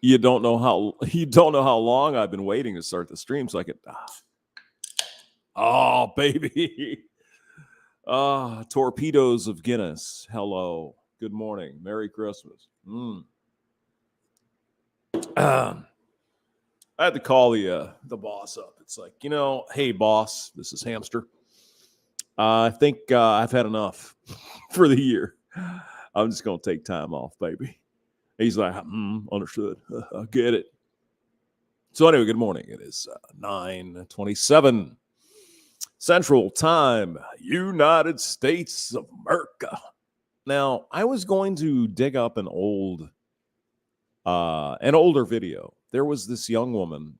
you don't know how long I've been waiting to start the stream so I could. Oh, baby. Torpedoes of Guinness. Hello. Good morning. Merry Christmas. I had to call the boss up. It's like, hey, boss, this is Hamster. I think I've had enough for the year. I'm just going to take time off, baby. He's like, understood. I get it. So anyway, good morning. It is 9:27 Central Time, United States of America. Now, I was going to dig up an older video. There was this young woman,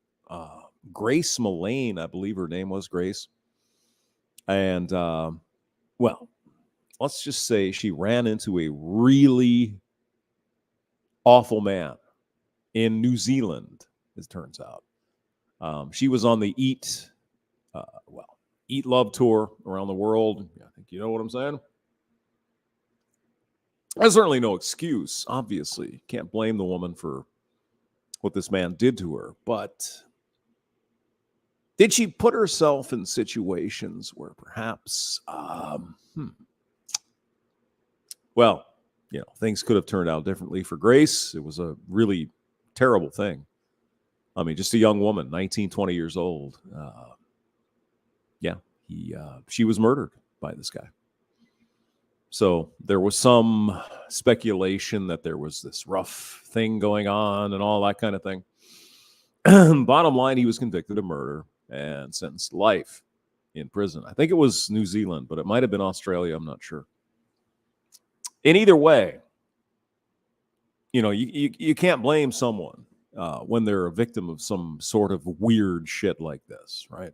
Grace Mullane, I believe her name was Grace. And, well, let's just say she ran into a really awful man in New Zealand, as it turns out. She was on the Eat Love tour around the world. I think you know what I'm saying. There's certainly no excuse, obviously. Can't blame the woman for what this man did to her. But did she put herself in situations where perhaps, well, things could have turned out differently for Grace? It was a really terrible thing. I mean, just a young woman, 19, 20 years old. She was murdered by this guy. So there was some speculation that there was this rough thing going on and all that kind of thing. Bottom line, he was convicted of murder and sentenced to life in prison. I think it was New Zealand, but it might have been Australia. I'm not sure. In either way, you can't blame someone when they're a victim of some sort of weird shit like this, right?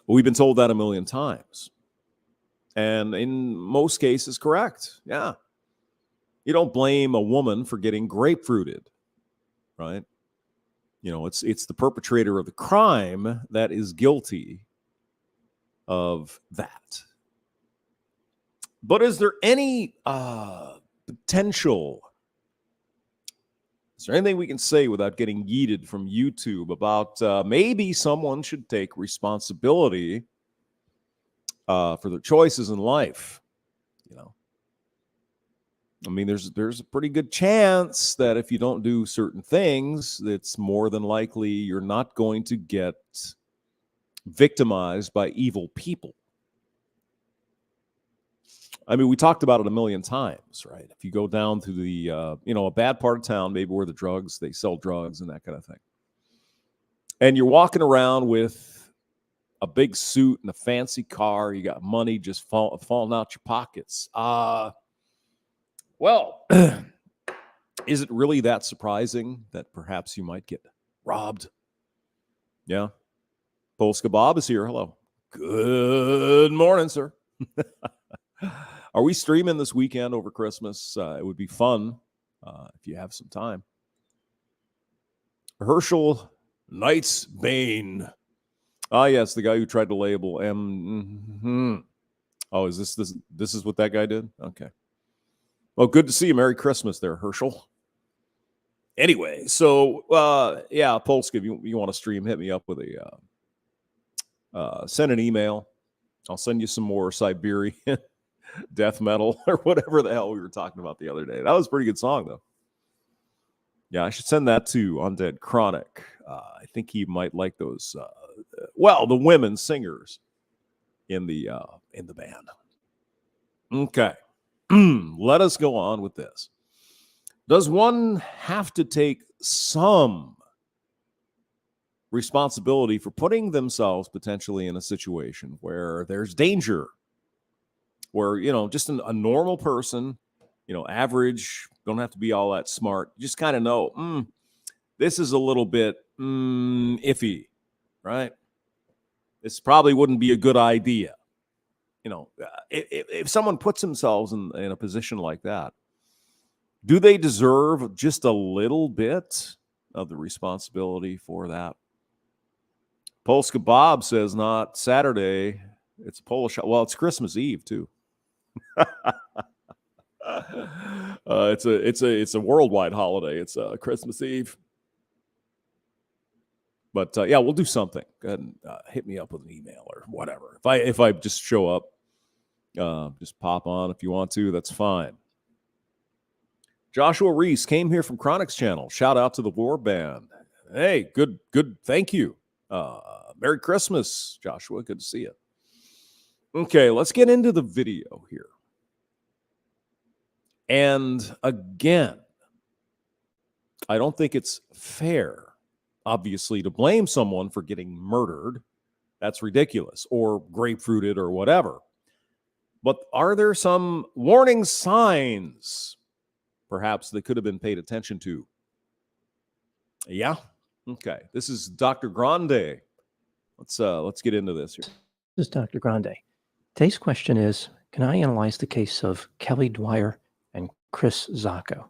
We've been told that a million times. And in most cases, correct. Yeah. You don't blame a woman for getting grapefruited, right? It's the perpetrator of the crime that is guilty of that. But is there any potential? Is there anything we can say without getting yeeted from YouTube about maybe someone should take responsibility for their choices in life? I mean, there's a pretty good chance that if you don't do certain things, it's more than likely you're not going to get victimized by evil people. I mean, we talked about it a million times, right? If you go down to the, a bad part of town, maybe where they sell drugs and that kind of thing, and you're walking around with a big suit and a fancy car, you got money just falling out your pockets. Well, is it really that surprising that perhaps you might get robbed? Yeah. Polska Bob is here. Hello. Good morning, sir. Are we streaming this weekend over Christmas? It would be fun if you have some time. Herschel Knight's Bane. Ah, yes, the guy who tried to label M. Oh, is this is what that guy did? Okay. Well, good to see you. Merry Christmas there, Herschel. Anyway, so Polska, if you want to stream, hit me up with send an email. I'll send you some more Siberian death metal or whatever the hell we were talking about the other day. That was a pretty good song, though. Yeah, I should send that to Undead Chronic. I think he might like those. The women singers in the band. Okay, let us go on with this. Does one have to take some responsibility for putting themselves potentially in a situation where there's danger, where, just a normal person, average, don't have to be all that smart, just kind of know, this is a little bit iffy, right? This probably wouldn't be a good idea. If someone puts themselves in a position like that, do they deserve just a little bit of the responsibility for that? Polska Bob says not Saturday. It's a Polish. Well, it's Christmas Eve, too. It's a worldwide holiday. It's Christmas Eve. But yeah, we'll do something. Go ahead and hit me up with an email or whatever. If I just show up, just pop on if you want to. That's fine. Joshua Reese came here from Chronix Channel. Shout out to the War Band. Hey, good. Thank you. Merry Christmas, Joshua. Good to see you. Okay, let's get into the video here. And again, I don't think it's fair, obviously, to blame someone for getting murdered. That's ridiculous, or grapefruited or whatever. But are there some warning signs, perhaps, that could have been paid attention to? Yeah. Okay. This is Dr. Grande. Let's get into this here. This is Dr. Grande. Today's question is, can I analyze the case of Kelly Dwyer and Chris Zacco?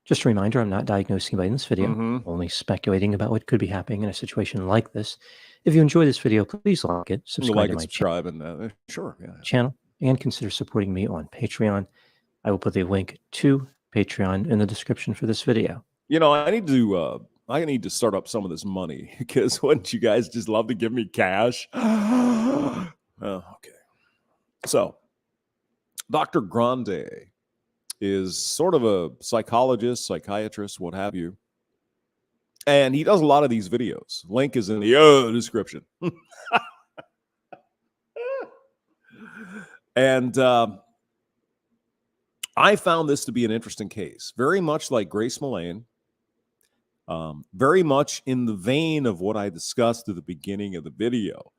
Just a reminder, I'm not diagnosing anybody in this video, only speculating about what could be happening in a situation like this. If you enjoy this video, please like it, subscribe to my channel, and consider supporting me on Patreon. I will put the link to Patreon in the description for this video. You know, I need to start up some of this money, because wouldn't you guys just love to give me cash? Oh, okay. So, Dr. Grande is sort of a psychologist, psychiatrist, what have you. And he does a lot of these videos. Link is in the description. And I found this to be an interesting case, very much like Grace Mullane, very much in the vein of what I discussed at the beginning of the video.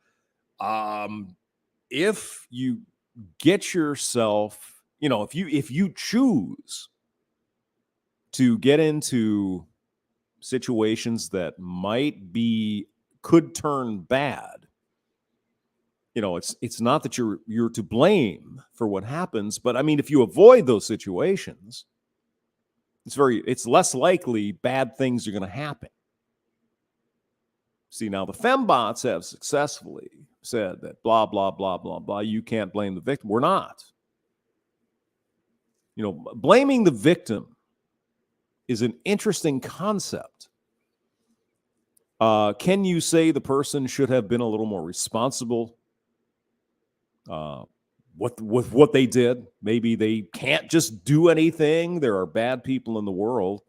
If you get yourself, if you choose to get into situations that could turn bad, it's not that you're to blame for what happens, but I mean, if you avoid those situations, it's less likely bad things are going to happen. See, now the fembots have successfully said that blah, blah, blah, blah, blah, you can't blame the victim. We're not. Blaming the victim is an interesting concept. Can you say the person should have been a little more responsible with what they did? Maybe they can't just do anything. There are bad people in the world,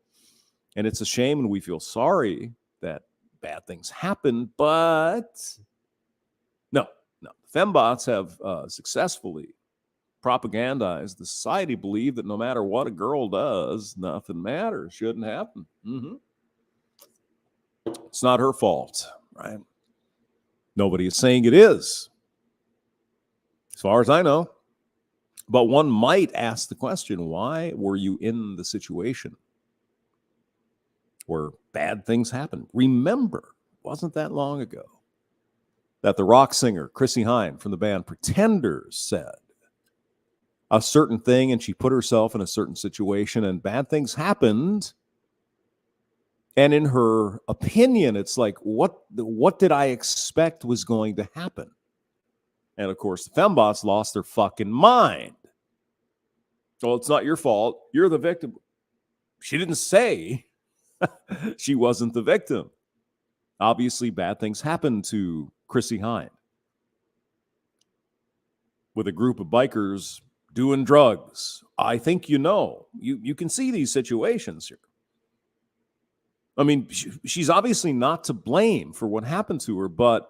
and it's a shame, and we feel sorry that bad things happen, but no. Fembots have successfully propagandized the society, believe that no matter what a girl does, nothing matters, shouldn't happen. It's not her fault, right? Nobody is saying it is, as far as I know. But one might ask the question, why were you in the situation where bad things happen? Remember, it wasn't that long ago that the rock singer Chrissie Hynde from the band Pretenders said a certain thing, and she put herself in a certain situation, and bad things happened. And in her opinion, it's like, what did I expect was going to happen? And of course, the fembots lost their fucking mind. Well, it's not your fault. You're the victim. She didn't say she wasn't the victim. Obviously, bad things happened to Chrissie Hynde with a group of bikers doing drugs. I think you can see these situations here. I mean, she's obviously not to blame for what happened to her, but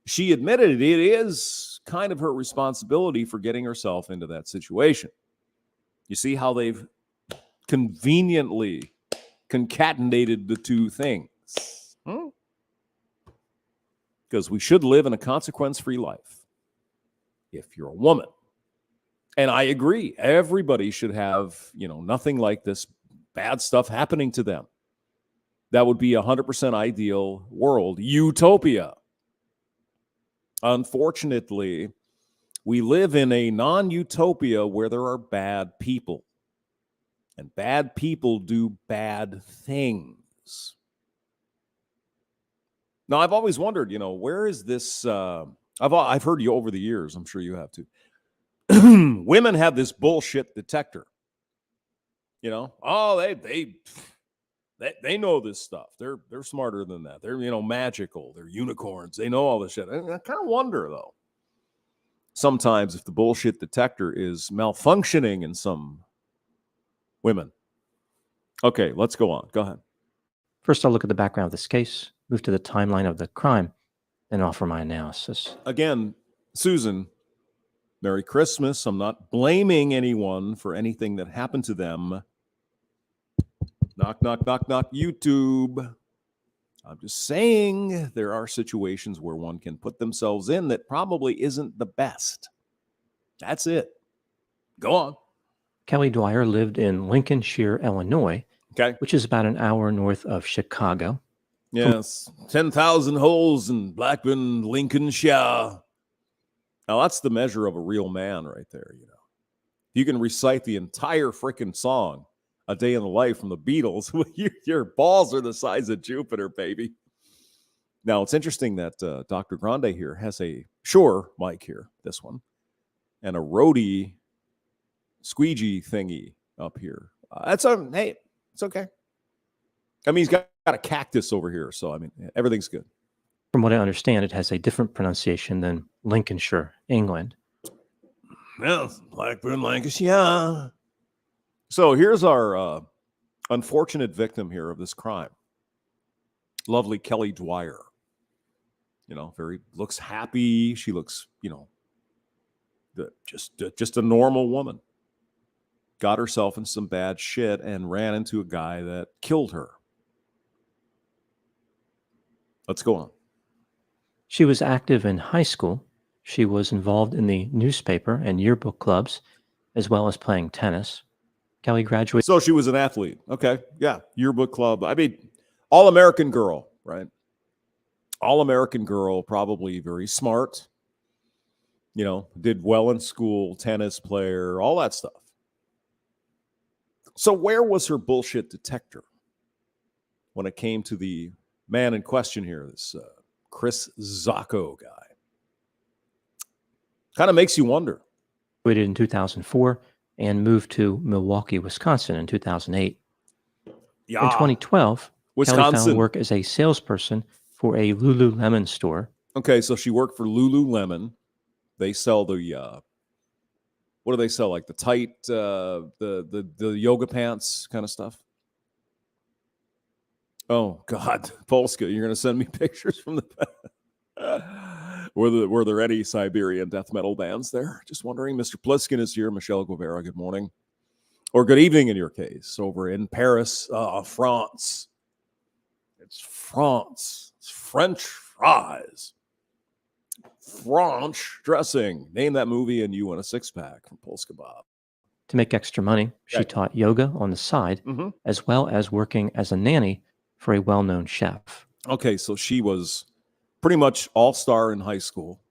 she admitted it is kind of her responsibility for getting herself into that situation. You see how they've conveniently concatenated the two things? Because we should live in a consequence-free life if you're a woman. And I agree. Everybody should have, nothing like this bad stuff happening to them. That would be a 100% ideal world, utopia. Unfortunately, we live in a non-utopia where there are bad people. And bad people do bad things. Now, I've always wondered, where is this? I've heard you over the years. I'm sure you have too. Women have this bullshit detector. You know, oh, they know this stuff. They're smarter than that. They're, magical. They're unicorns. They know all this shit. I kind of wonder though, sometimes if the bullshit detector is malfunctioning in some women. Okay, let's go on. Go ahead. First, I'll look at the background of this case, move to the timeline of the crime, then offer my analysis. Again, Susan, Merry Christmas. I'm not blaming anyone for anything that happened to them. Knock, knock, knock, knock, YouTube. I'm just saying there are situations where one can put themselves in that probably isn't the best. That's it. Go on. Kelly Dwyer lived in Lincolnshire, Illinois, Okay. which is about an hour north of Chicago. Yes. 10,000 holes in Blackburn, Lincolnshire. Now, that's the measure of a real man right there, You can recite the entire freaking song, A Day in the Life from the Beatles. Your balls are the size of Jupiter, baby. Now, it's interesting that Dr. Grande here has a Shure mic here, this one, and a Rode squeegee thingy up here. Hey, it's okay. I mean, he's got a cactus over here, so, everything's good. From what I understand, it has a different pronunciation than Lincolnshire, England. Well, Blackburn, Lancashire. So here's our unfortunate victim here of this crime. Lovely Kelly Dwyer. Very looks happy. She looks, just a normal woman. Got herself in some bad shit and ran into a guy that killed her. Let's go on. She was active in high school. She was involved in the newspaper and yearbook clubs, as well as playing tennis. Kelly graduated. So she was an athlete. Okay. Yeah. Yearbook club. All-American girl, right? All-American girl, probably very smart. Did well in school, tennis player, all that stuff. So where was her bullshit detector when it came to the man in question here, this Chris Zacco guy? Kind of makes you wonder. Graduated in 2004 and moved to Milwaukee, Wisconsin in 2008. Yeah. In 2012, Wisconsin. Kelly found work as a salesperson for a Lululemon store. Okay, so she worked for Lululemon. They sell the what do they sell? Like the tight, the yoga pants kind of stuff. Oh God, Polska, you're gonna send me pictures from the. Were there any Siberian death metal bands there? Just wondering. Mr. Pliskin is here. Michelle Guevara, good morning. Or good evening in your case, over in Paris, France. It's France. It's French fries. French dressing. Name that movie and you win a six-pack from Polska Bob. To make extra money, she taught yoga on the side, as well as working as a nanny for a well-known chef. Okay, so she was pretty much all-star in high school.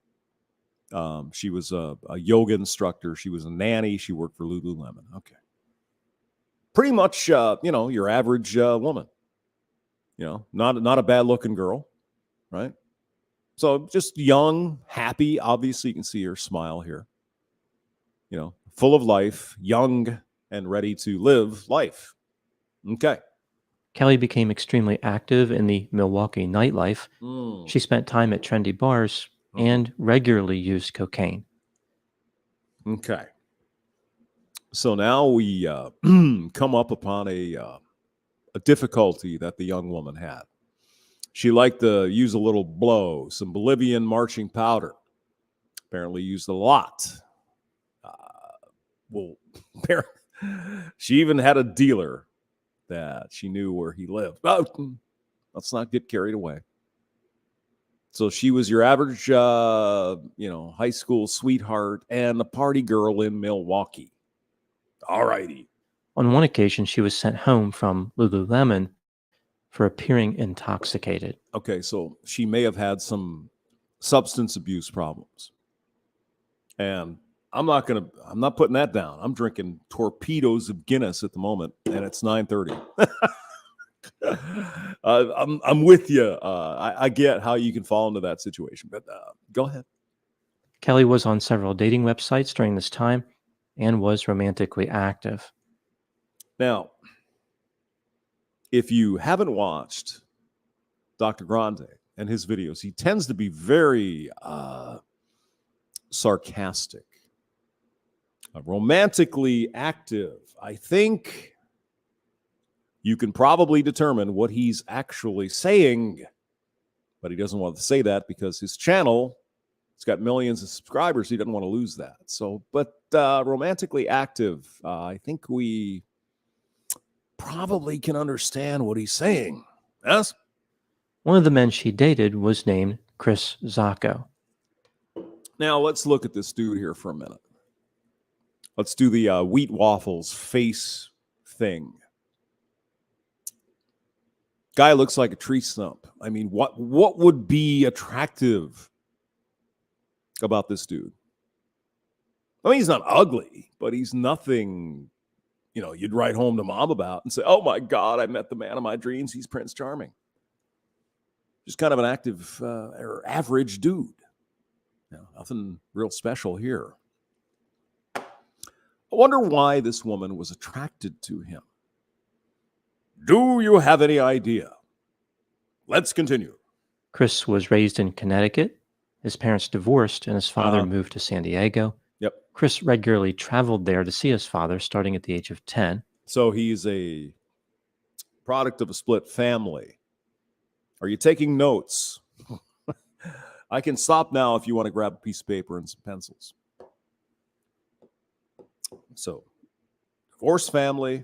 She was a yoga instructor. She was a nanny. She worked for Lululemon. Okay. Pretty much, your average woman. Not a bad-looking girl, right? So just young, happy. Obviously, you can see her smile here. Full of life, young, and ready to live life. Okay. Kelly became extremely active in the Milwaukee nightlife. She spent time at trendy bars and regularly used cocaine. Okay. So now we come up upon a difficulty that the young woman had. She liked to use a little blow, some Bolivian marching powder. Apparently used a lot. She even had a dealer that she knew where he lived. Oh, let's not get carried away. So she was your average, high school sweetheart and a party girl in Milwaukee. All righty. On one occasion, she was sent home from Lululemon for appearing intoxicated. Okay, so she may have had some substance abuse problems. And I'm not putting that down. I'm drinking torpedoes of Guinness at the moment, and it's 9:30. I'm with you. I get how you can fall into that situation, but go ahead. Kelly was on several dating websites during this time and was romantically active. Now, if you haven't watched Dr. Grande and his videos, he tends to be very sarcastic, romantically active. I think you can probably determine what he's actually saying, but he doesn't want to say that because his channel, it's got millions of subscribers. He doesn't want to lose that. So, but romantically active, I think we probably can understand what he's saying. Yes? One of the men she dated was named Chris Zacco. Now, let's look at this dude here for a minute. Let's do the wheat waffles face thing. Guy looks like a tree stump. I mean, what would be attractive about this dude? I mean, he's not ugly, but he's nothing, you'd write home to mom about and say, oh my God, I met the man of my dreams. He's Prince Charming. Just kind of an active or average dude. Nothing real special here. I wonder why this woman was attracted to him. Do you have any idea? Let's continue. Chris was raised in Connecticut. His parents divorced and his father moved to San Diego. Yep. Chris regularly traveled there to see his father starting at the age of 10. So he's a product of a split family. Are you taking notes? I can stop now if you want to grab a piece of paper and some pencils. So, divorced family,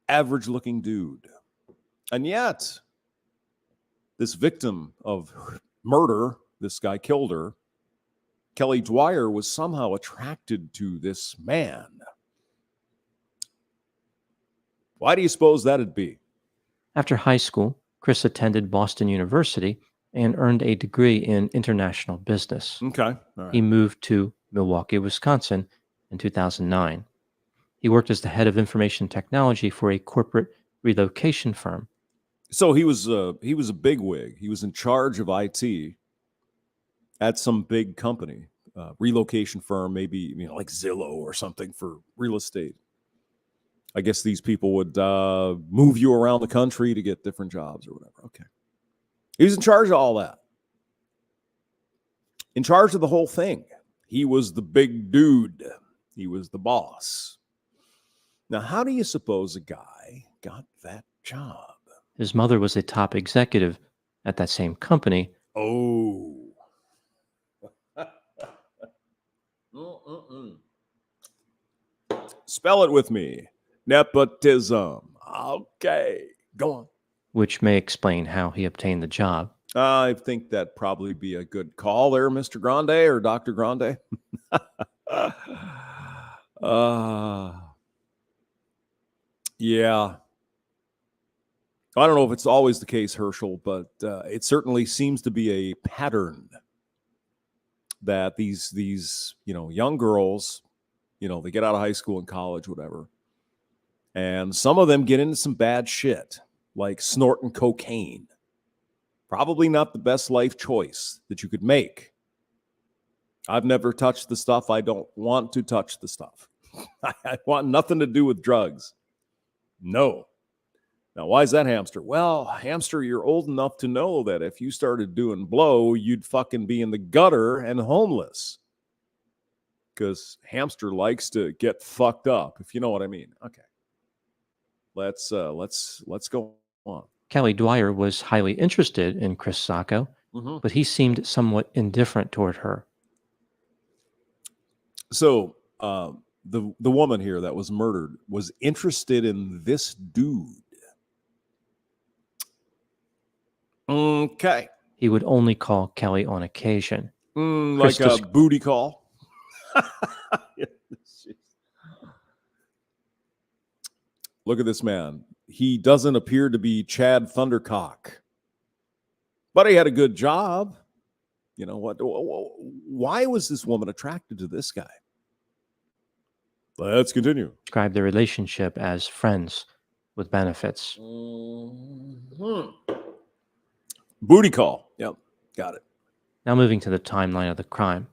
average looking dude. And yet, this victim of murder, this guy killed her, Kelly Dwyer, was somehow attracted to this man. Why do you suppose that'd be? After high school, Chris attended Boston University and earned a degree in international business. Okay. All right. He moved to Milwaukee, Wisconsin in 2009. He worked as the head of information technology for a corporate relocation firm. So he was a bigwig. He was in charge of IT at some big company, relocation firm, maybe like Zillow or something for real estate. I guess these people would move you around the country to get different jobs or whatever. Okay. He was in charge of all that. In charge of the whole thing. He was the big dude. He was the boss. Now, how do you suppose a guy got that job? His mother was a top executive at that same company. Oh. Spell it with me. Nepotism. Okay. Go on. Which may explain how he obtained the job. I think that'd probably be a good call there, Mr. Grande or Dr. Grande. Yeah. I don't know if it's always the case, Herschel, but it certainly seems to be a pattern that these young girls, they get out of high school and college, whatever, and some of them get into some bad shit, like snorting cocaine. Probably not the best life choice that you could make. I've never touched the stuff. I don't want to touch the stuff. I want nothing to do with drugs. No. Now, why is that, Hamster? Well, Hamster, you're old enough to know that if you started doing blow, you'd fucking be in the gutter and homeless. Because Hamster likes to get fucked up, if you know what I mean. Okay. Let's go on. Kelly Dwyer was highly interested in Chris Zacco, but he seemed somewhat indifferent toward her. So the woman here that was murdered was interested in this dude. Okay. He would only call Kelly on occasion. Like a booty call. Look at this man. He doesn't appear to be Chad Thundercock, but he had a good job. You know what? Why was this woman attracted to this guy? Let's continue. Describe their relationship as friends with benefits. Booty call. Yep, got it. Now moving to the timeline of the crime.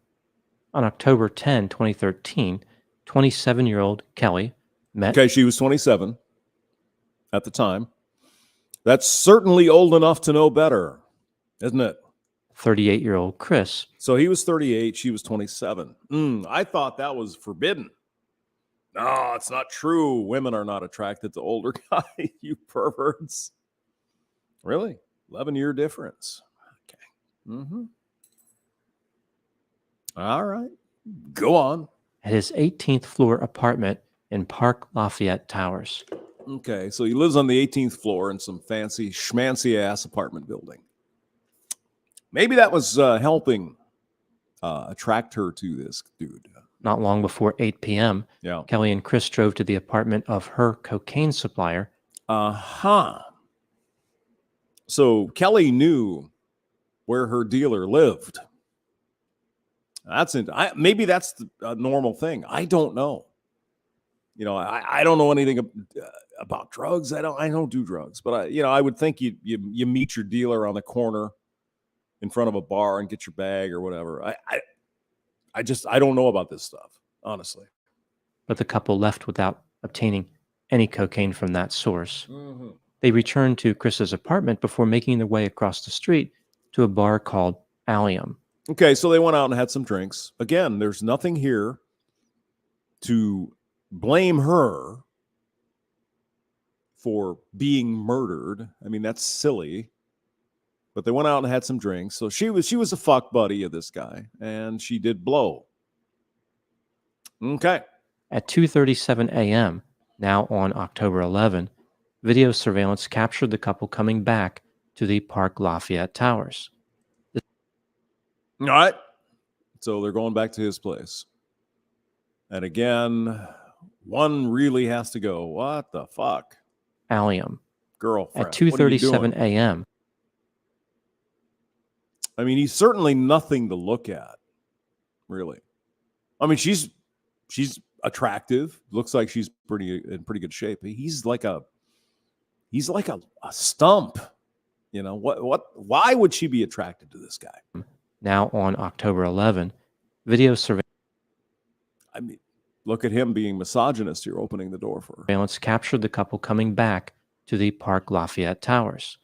On October 10, 2013, 27-year-old Kelly met. Okay, she was 27 at the time. That's certainly old enough to know better, isn't it? 38-year-old Chris. So he was 38, she was 27. I thought that was forbidden. No, it's not true. Women are not attracted to older guys, you perverts. Really? 11-year difference. Okay. All right. Go on. At his 18th floor apartment in Park Lafayette Towers. Okay, so he lives on the 18th floor in some fancy schmancy ass apartment building. Maybe that was helping attract her to this dude. Not long before 8 p.m., Yeah. Kelly and Chris drove to the apartment of her cocaine supplier. So Kelly knew where her dealer lived. Maybe that's a normal thing. I don't know. You know, I don't know anything about drugs. I don't do drugs, but I would think you meet your dealer on the corner in front of a bar and get your bag or whatever. I don't know about this stuff, honestly. But the couple left without obtaining any cocaine from that source. They returned to Chris's apartment before making their way across the street to a bar called Allium. Okay, so they went out and had some drinks. Again, there's nothing here to blame her for being murdered. I mean, that's silly. But they went out and had some drinks. So she was a fuck buddy of this guy, and she did blow. Okay. At 2:37 a.m., now on October 11, video surveillance captured the couple coming back to the Park Lafayette Towers. All right. So they're going back to his place. And again, one really has to go, what the fuck? Allium. Girlfriend. At 2:37 a.m. I mean, he's certainly nothing to look at, really. I mean, she's attractive. Looks like she's in pretty good shape. He's like a stump. You know, why would she be attracted to this guy? Now on October 11, video surveillance. I mean, look at him being misogynist. You're opening the door for her. Surveillance captured the couple coming back to the Park Lafayette Towers.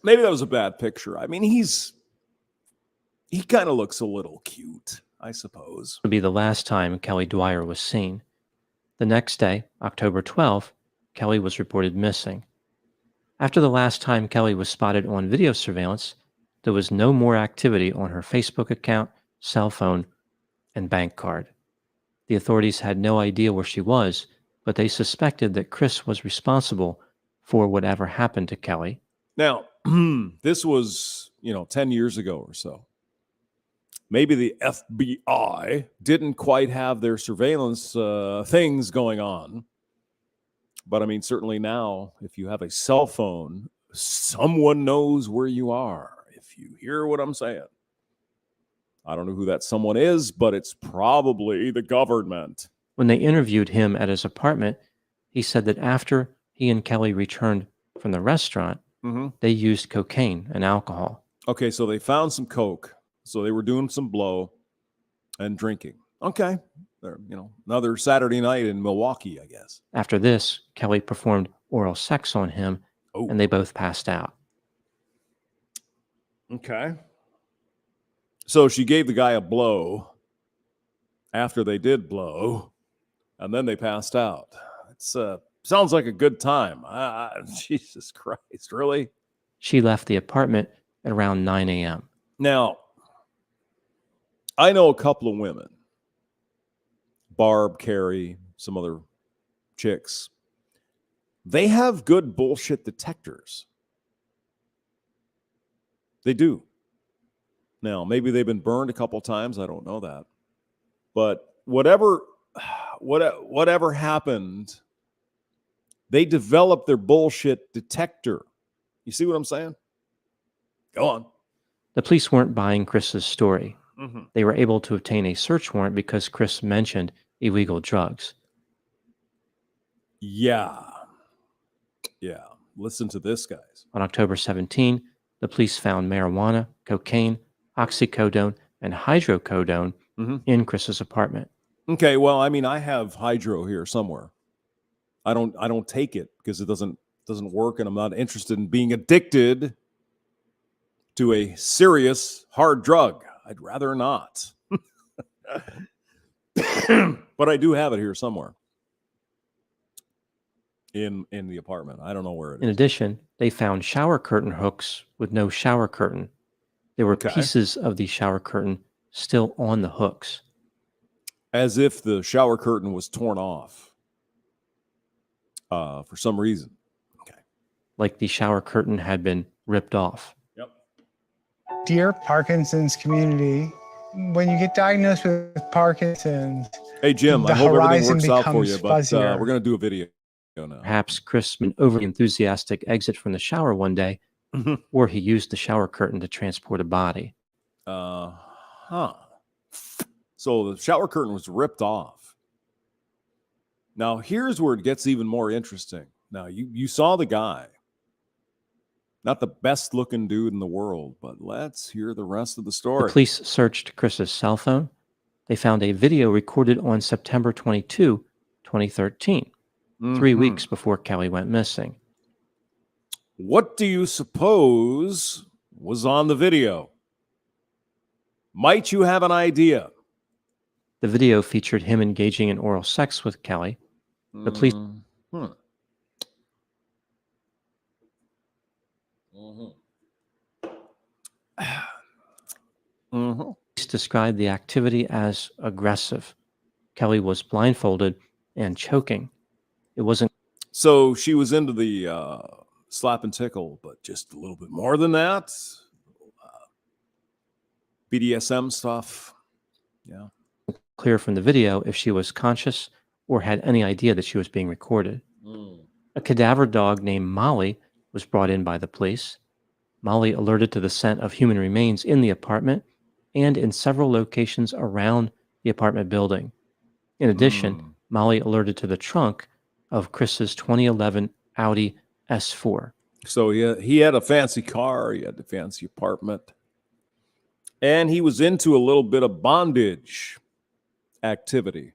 Maybe that was a bad picture. I mean, he kind of looks a little cute, I suppose. Would be the last time Kelly Dwyer was seen. The next day, October 12th, Kelly was reported missing. After the last time Kelly was spotted on video surveillance, there was no more activity on her Facebook account, cell phone, and bank card. The authorities had no idea where she was, but they suspected that Chris was responsible for whatever happened to Kelly. Now, this was, 10 years ago or so. Maybe the FBI didn't quite have their surveillance things going on. But I mean, certainly now, if you have a cell phone, someone knows where you are. If you hear what I'm saying. I don't know who that someone is, but it's probably the government. When they interviewed him at his apartment, he said that after he and Kelly returned from the restaurant, they used cocaine and alcohol. Okay, so they found some coke. So they were doing some blow and drinking. Okay. Another Saturday night in Milwaukee, I guess. After this, Kelly performed oral sex on him, and they both passed out. Okay. So she gave the guy a blow after they did blow, and then they passed out. It's sounds like a good time. Jesus Christ, really? She left the apartment at around 9 a.m. Now, I know a couple of women, Barb, Carrie, some other chicks. They have good bullshit detectors. They do. Now, maybe they've been burned a couple times. I don't know that. But whatever happened, they developed their bullshit detector. You see what I'm saying? Go on. The police weren't buying Chris's story. They were able to obtain a search warrant because Chris mentioned illegal drugs. Yeah. Listen to this, guys. On October 17, the police found marijuana, cocaine, oxycodone, and hydrocodone in Chris's apartment. Okay, well, I mean, I have hydro here somewhere. I don't take it because it doesn't work, and I'm not interested in being addicted to a serious hard drug. I'd rather not. But I do have it here somewhere in the apartment. I don't know where it is. In addition, they found shower curtain hooks with no shower curtain. There were pieces of the shower curtain still on the hooks. As if the shower curtain was torn off for some reason. Okay. Like the shower curtain had been ripped off. Yep. Dear Parkinson's community, when you get diagnosed with Parkinson's, hey Jim, I hope everything works out for you, but we're going to do a video now. Perhaps Chris made an overly enthusiastic exit from the shower one day, or he used the shower curtain to transport a body. So the shower curtain was ripped off. Now here's where it gets even more interesting. Now you saw the guy. Not the best looking dude in the world, but let's hear the rest of the story. The police searched Chris's cell phone. They found a video recorded on September 22, 2013, 3 weeks before Kelly went missing. What do you suppose was on the video? Might you have an idea? The video featured him engaging in oral sex with Kelly. The police described the activity as aggressive. Kelly was blindfolded and choking. It wasn't. So she was into the slap and tickle, but just a little bit more than that. BDSM stuff. Yeah. Clear from the video if she was conscious or had any idea that she was being recorded. A cadaver dog named Molly was brought in by the police. Molly alerted to the scent of human remains in the apartment and in several locations around the apartment building. In addition, Molly alerted to the trunk of Chris's 2011 Audi S4. So he had a fancy car, he had a fancy apartment, and he was into a little bit of bondage activity.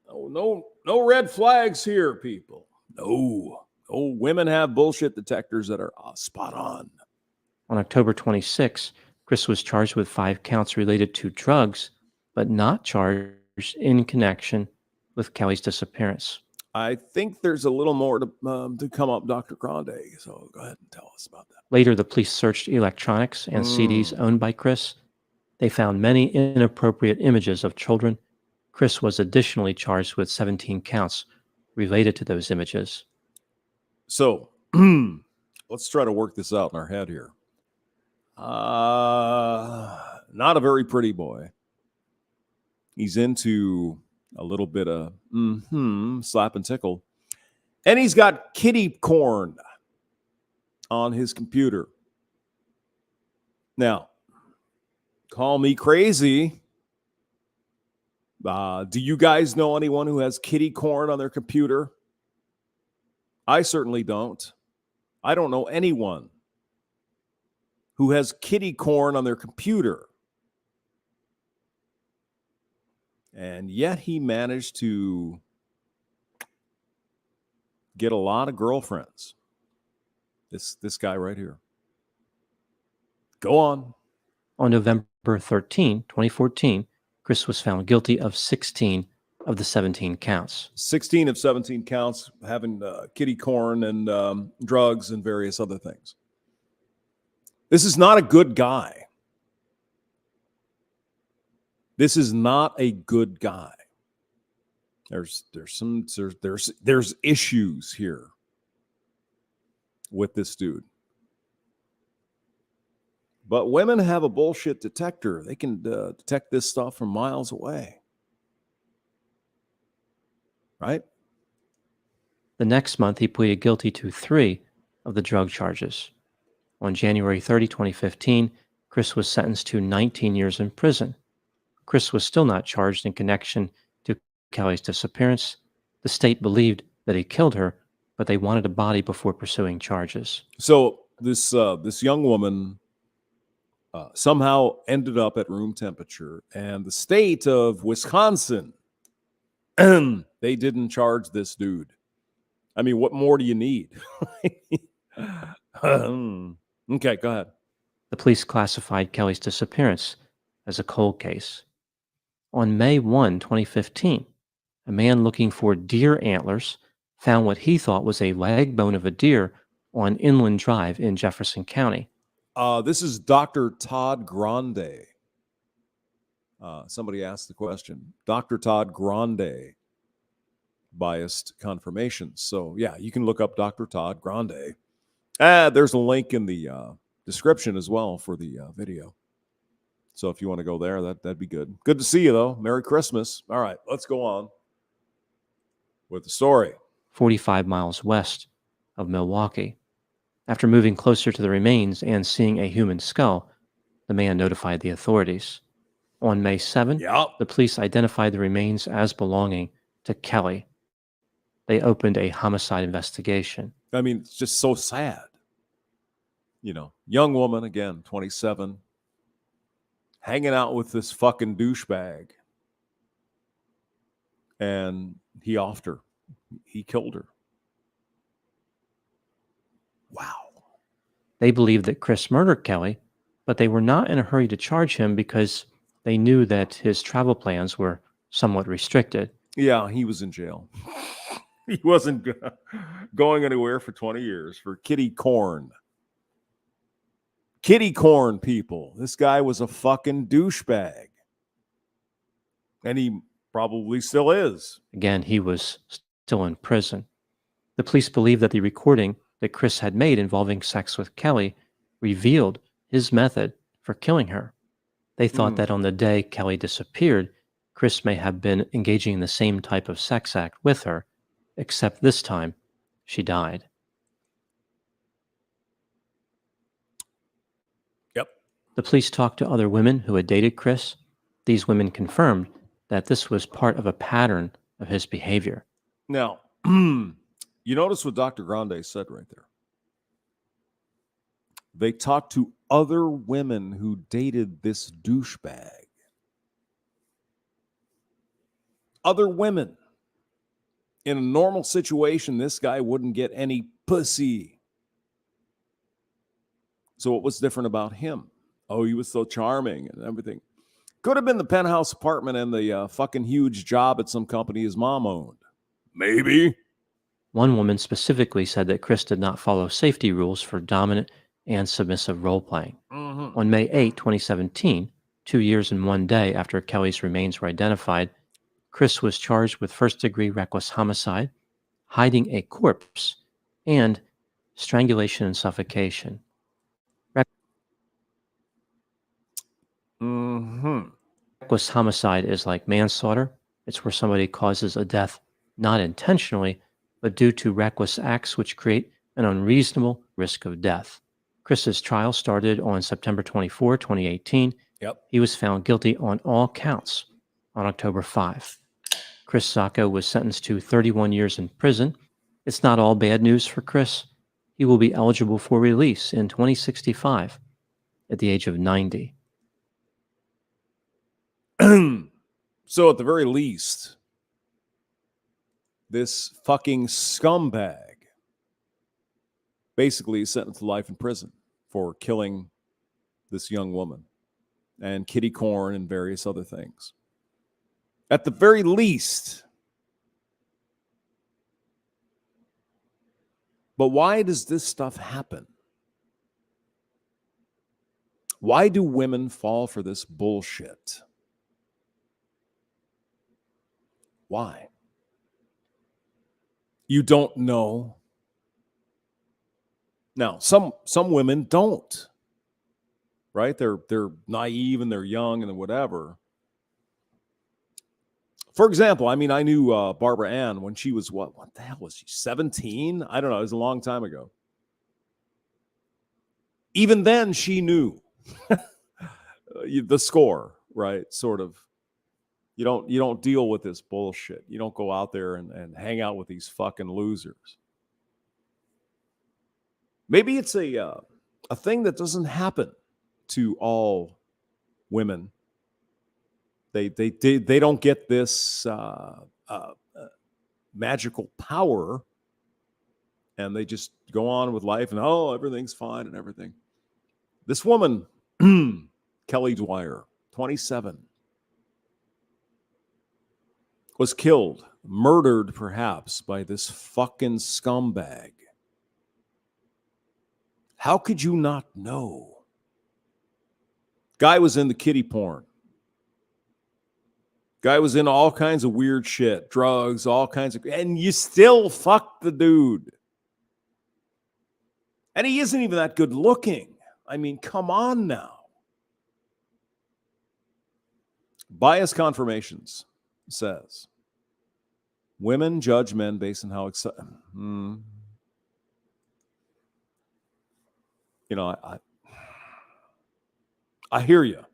No red flags here, people. No, women have bullshit detectors that are spot on. On October 26, Chris was charged with 5 counts related to drugs, but not charged in connection with Kelly's disappearance. I think there's a little more to come up, Dr. Grande, so go ahead and tell us about that. Later, the police searched electronics and CDs owned by Chris. They found many inappropriate images of children. Chris was additionally charged with 17 counts related to those images. So let's try to work this out in our head here. Not a very pretty boy. He's into a little bit of slap and tickle. And he's got kitty corn on his computer. Now, call me crazy. Do you guys know anyone who has kitty corn on their computer? I certainly don't. I don't know anyone who has kitty corn on their computer. And yet he managed to get a lot of girlfriends. This guy right here. Go on. On November 13, 2014, Chris was found guilty of 16 of the 17 counts. 16 of 17 counts, having kitty corn and drugs and various other things. This is not a good guy. This is not a good guy. There's issues here with this dude. But women have a bullshit detector. They can detect this stuff from miles away. Right? The next month, he pleaded guilty to 3 of the drug charges. On January 30, 2015, Chris was sentenced to 19 years in prison. Chris was still not charged in connection to Kelly's disappearance. The state believed that he killed her, but they wanted a body before pursuing charges. So this young woman somehow ended up at room temperature. And the state of Wisconsin, they didn't charge this dude. I mean, what more do you need? Okay, go ahead. The police classified Kelly's disappearance as a cold case. On May 1, 2015, a man looking for deer antlers found what he thought was a leg bone of a deer on Inland Drive in Jefferson County. This is Dr. Todd Grande. Somebody asked the question. Dr. Todd Grande, biased confirmations. So, yeah, you can look up Dr. Todd Grande. There's a link in the description as well for the video. So if you want to go there, that'd be good. Good to see you, though. Merry Christmas. All right, let's go on with the story. 45 miles west of Milwaukee. After moving closer to the remains and seeing a human skull, the man notified the authorities. On May 7, the police identified the remains as belonging to Kelly. They opened a homicide investigation. I mean, it's just so sad. You know, young woman, again, 27, hanging out with this fucking douchebag. And he offed her. He killed her. Wow. They believed that Chris murdered Kelly, but they were not in a hurry to charge him because they knew that his travel plans were somewhat restricted. Yeah, he was in jail. He wasn't going anywhere for 20 years for kitty corn. Kitty corn, people. This guy was a fucking douchebag. And he probably still is. Again, he was still in prison. The police believe that the recording that Chris had made involving sex with Kelly revealed his method for killing her. They thought that on the day Kelly disappeared, Chris may have been engaging in the same type of sex act with her, except this time she died. Yep. The police talked to other women who had dated Chris. These women confirmed that this was part of a pattern of his behavior. Now, you notice what Dr. Grande said right there. They talked to other women who dated this douchebag. Other women. In a normal situation, this guy wouldn't get any pussy. So what was different about him? Oh, he was so charming and everything. Could have been the penthouse apartment and the fucking huge job at some company his mom owned. Maybe. One woman specifically said that Chris did not follow safety rules for dominant and submissive role-playing. On May 8, 2017, 2 years and 1 day after Kelly's remains were identified, Chris was charged with first-degree reckless homicide, hiding a corpse, and strangulation and suffocation. Reckless homicide is like manslaughter. It's where somebody causes a death not intentionally, but due to reckless acts which create an unreasonable risk of death. Chris's trial started on September 24, 2018. He was found guilty on all counts on October 5. Chris Sacco was sentenced to 31 years in prison. It's not all bad news for Chris. He will be eligible for release in 2065 at the age of 90. So at the very least, this fucking scumbag basically is sentenced to life in prison for killing this young woman and kitty corn and various other things. At the very least. But why does this stuff happen? Why do women fall for this bullshit? Why? You don't know. Now, some women don't. Right? They're naive and they're young and whatever. For example, I mean, I knew Barbara Ann when she was what the hell was she? 17? I don't know. It was a long time ago. Even then, she knew the score, right? Sort of. You don't deal with this bullshit. You don't go out there and hang out with these fucking losers. Maybe it's a thing that doesn't happen to all women. They don't get this magical power, and they just go on with life, and everything's fine and everything. This woman, Kelly Dwyer, 27, was killed, murdered perhaps by this fucking scumbag. How could you not know? Guy was into kitty porn. Guy was in all kinds of weird shit, drugs, all kinds of, and you still fuck the dude. And he isn't even that good looking. I mean, come on now. Bias confirmations says women judge men based on how excited. I hear you.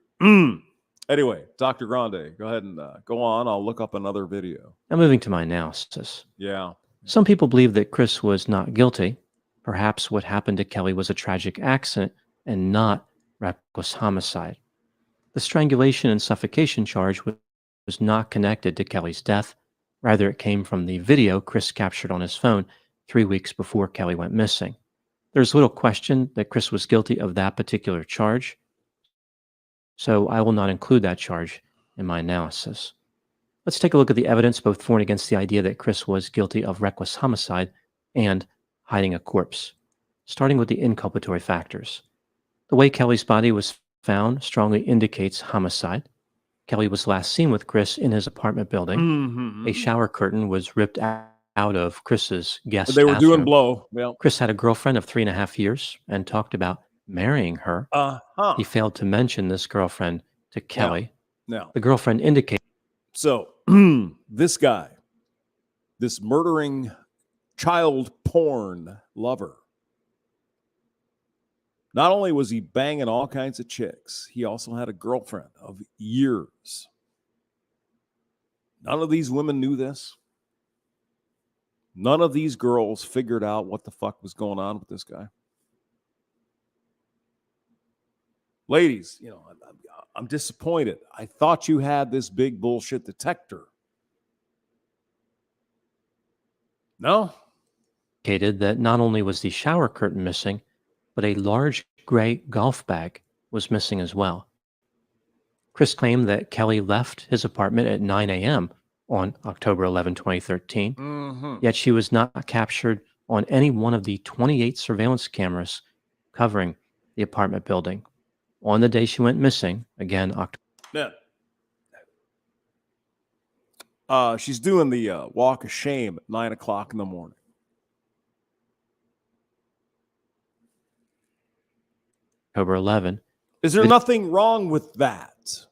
Anyway, Dr. Grande, go ahead and go on. I'll look up another video. Now moving to my analysis. Yeah. Some people believe that Chris was not guilty. Perhaps what happened to Kelly was a tragic accident and not reckless homicide. The strangulation and suffocation charge was not connected to Kelly's death. Rather, it came from the video Chris captured on his phone 3 weeks before Kelly went missing. There's little question that Chris was guilty of that particular charge, so I will not include that charge in my analysis. Let's take a look at the evidence both for and against the idea that Chris was guilty of reckless homicide and hiding a corpse, starting with the inculpatory factors. The way Kelly's body was found strongly indicates homicide. Kelly was last seen with Chris in his apartment building. A shower curtain was ripped out of Chris's guest They were bathroom. doing blow. Well, Chris had a girlfriend of 3.5 years and talked about marrying her. He failed to mention this girlfriend to Kelly. No. The girlfriend indicated. So this guy, this murdering child porn lover, not only was he banging all kinds of chicks, he also had a girlfriend of years. None of these women knew this. None of these girls figured out what the fuck was going on with this guy. Ladies, I'm disappointed. I thought you had this big bullshit detector. No? Indicated that not only was the shower curtain missing, but a large gray golf bag was missing as well. Chris claimed that Kelly left his apartment at 9 a.m. on October 11, 2013, yet she was not captured on any one of the 28 surveillance cameras covering the apartment building. On the day she went missing, again, October. Yeah. She's doing the walk of shame at 9 o'clock in the morning. October 11. Is there nothing wrong with that?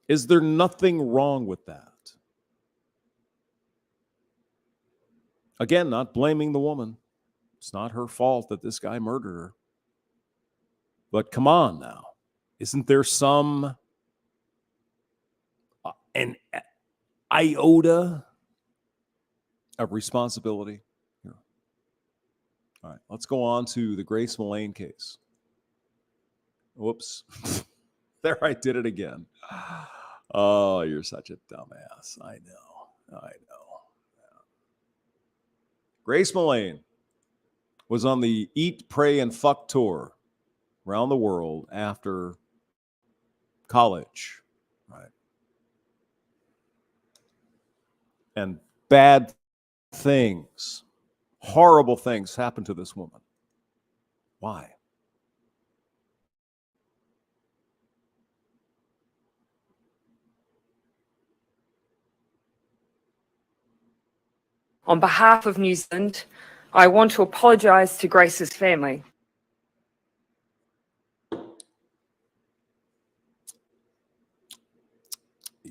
Is there nothing wrong with that? Again, not blaming the woman. It's not her fault that this guy murdered her. But come on now. Isn't there some an iota of responsibility here? All right, let's go on to the Grace Mullane case. Whoops. There, I did it again. Oh, you're such a dumbass. I know. Yeah. Grace Mullane was on the Eat, Pray, and Fuck tour around the world after college, right? And bad things, horrible things happened to this woman. Why? On behalf of New Zealand, I want to apologise to Grace's family.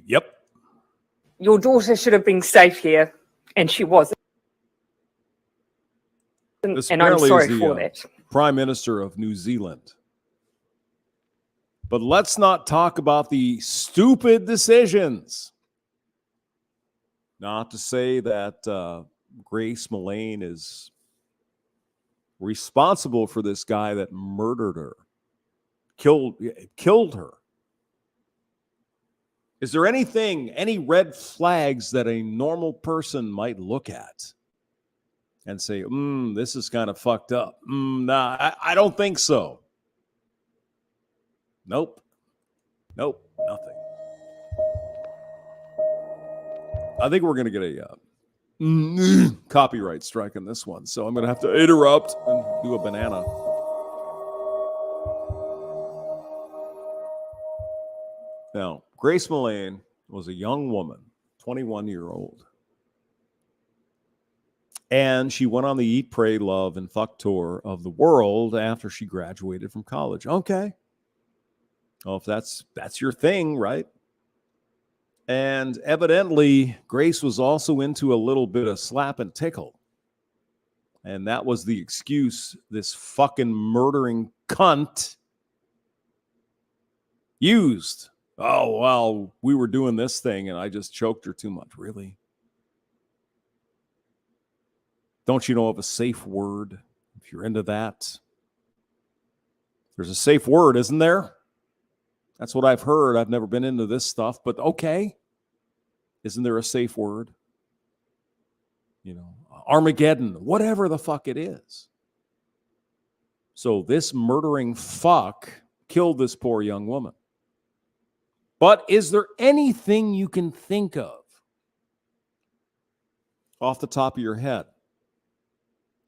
Yep. Your daughter should have been safe here, and she wasn't. This and I'm apparently sorry is the, for that. Prime Minister of New Zealand. But let's not talk about the stupid decisions. Not to say that Grace Mullane is responsible for this guy that murdered her, killed her. Is there any red flags that a normal person might look at and say, this is kind of fucked up? Nah, I don't think so. Nope, nothing. I think we're going to get a copyright strike on this one, so I'm going to have to interrupt and do a banana. Now, Grace Mullane was a young woman, 21-year-old. And she went on the Eat, Pray, Love, and Fuck tour of the world after she graduated from college. Okay. Well, if that's your thing, right? And evidently, Grace was also into a little bit of slap and tickle. And that was the excuse this fucking murdering cunt used. Oh, well, we were doing this thing and I just choked her too much. Really? Don't you know of a safe word if you're into that? There's a safe word, isn't there? That's what I've heard. I've never been into this stuff, but okay. Isn't there a safe word? You know, Armageddon, whatever the fuck it is. So this murdering fuck killed this poor young woman. But is there anything you can think of off the top of your head?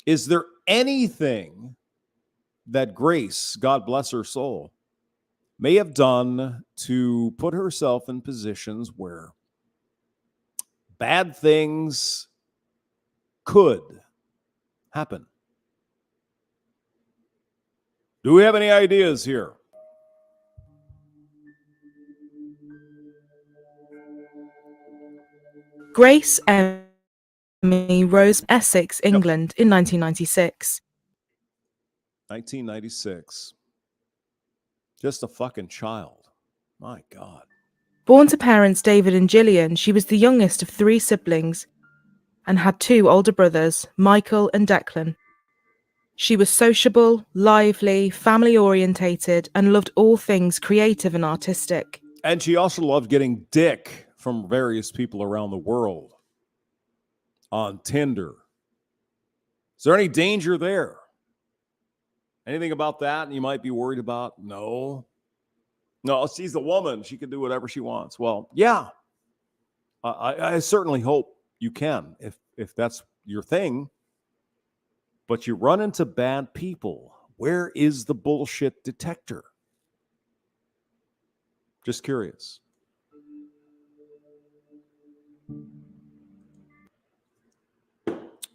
Is there anything that Grace, God bless her soul, may have done to put herself in positions where bad things could happen? Do we have any ideas here? Grace Emmy Rose, Essex, England, in 1996. 1996. Just a fucking child. My God. Born to parents David and Gillian, she was the youngest of 3 siblings and had 2 older brothers, Michael and Declan. She was sociable, lively, family-orientated, and loved all things creative and artistic. And she also loved getting dick from various people around the world on Tinder. Is there any danger there? Anything about that you might be worried about? No, she's a woman. She can do whatever she wants. Well, yeah, I certainly hope you can if that's your thing. But you run into bad people. Where is the bullshit detector? Just curious.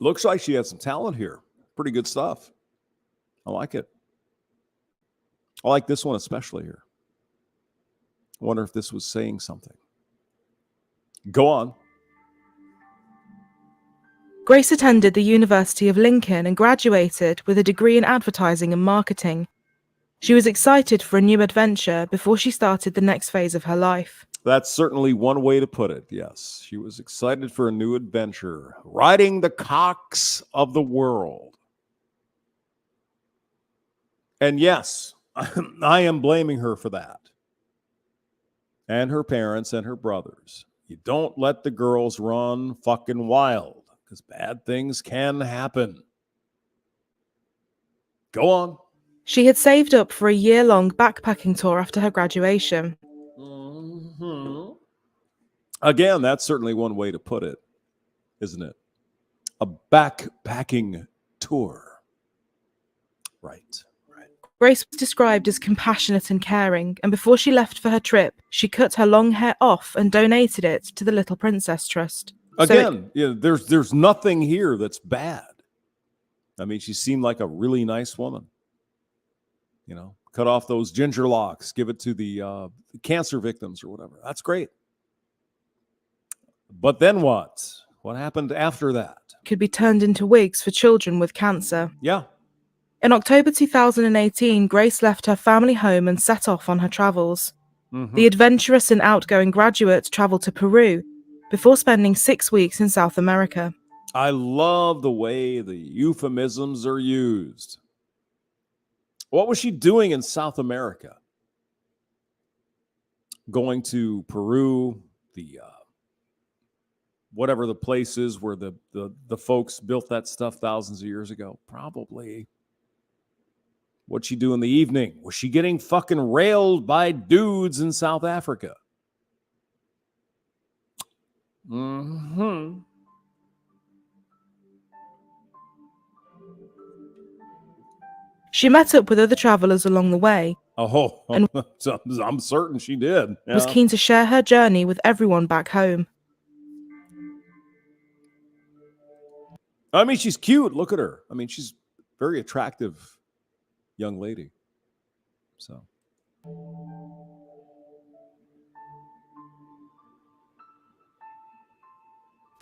Looks like she had some talent here. Pretty good stuff. I like it. I like this one especially here. I wonder if this was saying something. Go on. Grace attended the University of Lincoln and graduated with a degree in advertising and marketing. She was excited for a new adventure before she started the next phase of her life. That's certainly one way to put it, yes. She was excited for a new adventure, riding the cocks of the world. And yes, I am blaming her for that. And her parents and her brothers. You don't let the girls run fucking wild, because bad things can happen. Go on. She had saved up for a year-long backpacking tour after her graduation. Mm-hmm. Again, that's certainly one way to put it, isn't it? A backpacking tour. Right. Grace was described as compassionate and caring, and before she left for her trip, she cut her long hair off and donated it to the Little Princess Trust. Again, there's nothing here that's bad. I mean, she seemed like a really nice woman. You know, cut off those ginger locks, give it to the cancer victims or whatever. That's great. But then what? What happened after that? Could be turned into wigs for children with cancer. Yeah. In October 2018, Grace left her family home and set off on her travels. Mm-hmm. The adventurous and outgoing graduate traveled to Peru before spending 6 weeks in South America. I love the way the euphemisms are used. What was she doing in South America? Going to Peru, the whatever the place is where the folks built that stuff thousands of years ago? Probably. What'd she do in the evening? Was she getting fucking railed by dudes in South Africa? Mm-hmm. She met up with other travelers along the way. Oh, And I'm certain she did. Yeah. Was keen to share her journey with everyone back home. I mean, she's cute. Look at her. I mean, she's very attractive young lady. So.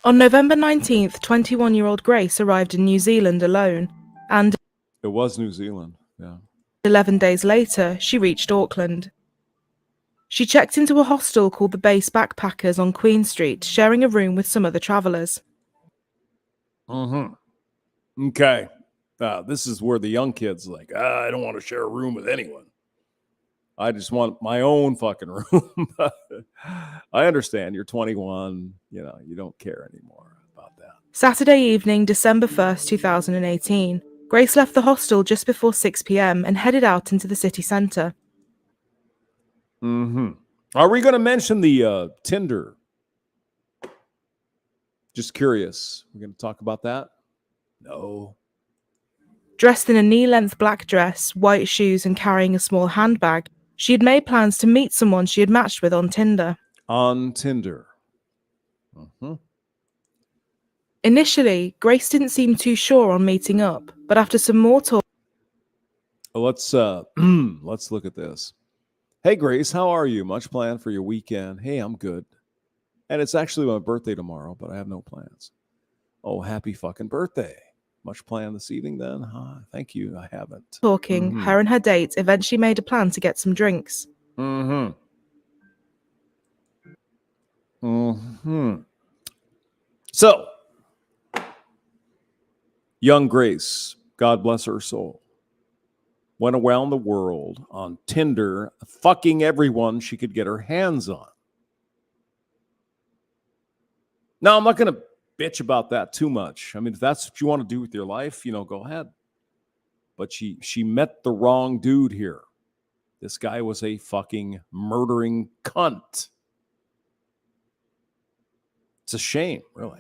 On November 19th, 21-year-old Grace arrived in New Zealand alone, and It was New Zealand, yeah. 11 days later, she reached Auckland. She checked into a hostel called the Base Backpackers on Queen Street, sharing a room with some other travellers. Mm-hmm. Okay. This is where the young kids like, I don't want to share a room with anyone. I just want my own fucking room. I understand. You're 21. You know, you don't care anymore about that. Saturday evening, December 1st, 2018, Grace left the hostel just before 6 p.m. and headed out into the city centre. Mm-hmm. Are we going to mention the Tinder? Just curious. We're going to talk about that? No. Dressed in a knee-length black dress, white shoes and carrying a small handbag, she had made plans to meet someone she had matched with on Tinder. On Tinder. Mm-hmm. Initially, Grace didn't seem too sure on meeting up, but after some more talk... Let's look at this. Hey, Grace, how are you? Much planned for your weekend? Hey, I'm good. And it's actually my birthday tomorrow, but I have no plans. Oh, happy fucking birthday. Much planned this evening then? Thank you, I haven't. Talking, her and her date eventually made a plan to get some drinks. Mm-hmm. Mm-hmm. So, young Grace, God bless her soul, went around the world on Tinder, fucking everyone she could get her hands on. Now, I'm not going to bitch about that too much. I mean, if that's what you want to do with your life, you know, go ahead. But she met the wrong dude here. This guy was a fucking murdering cunt. It's a shame, really.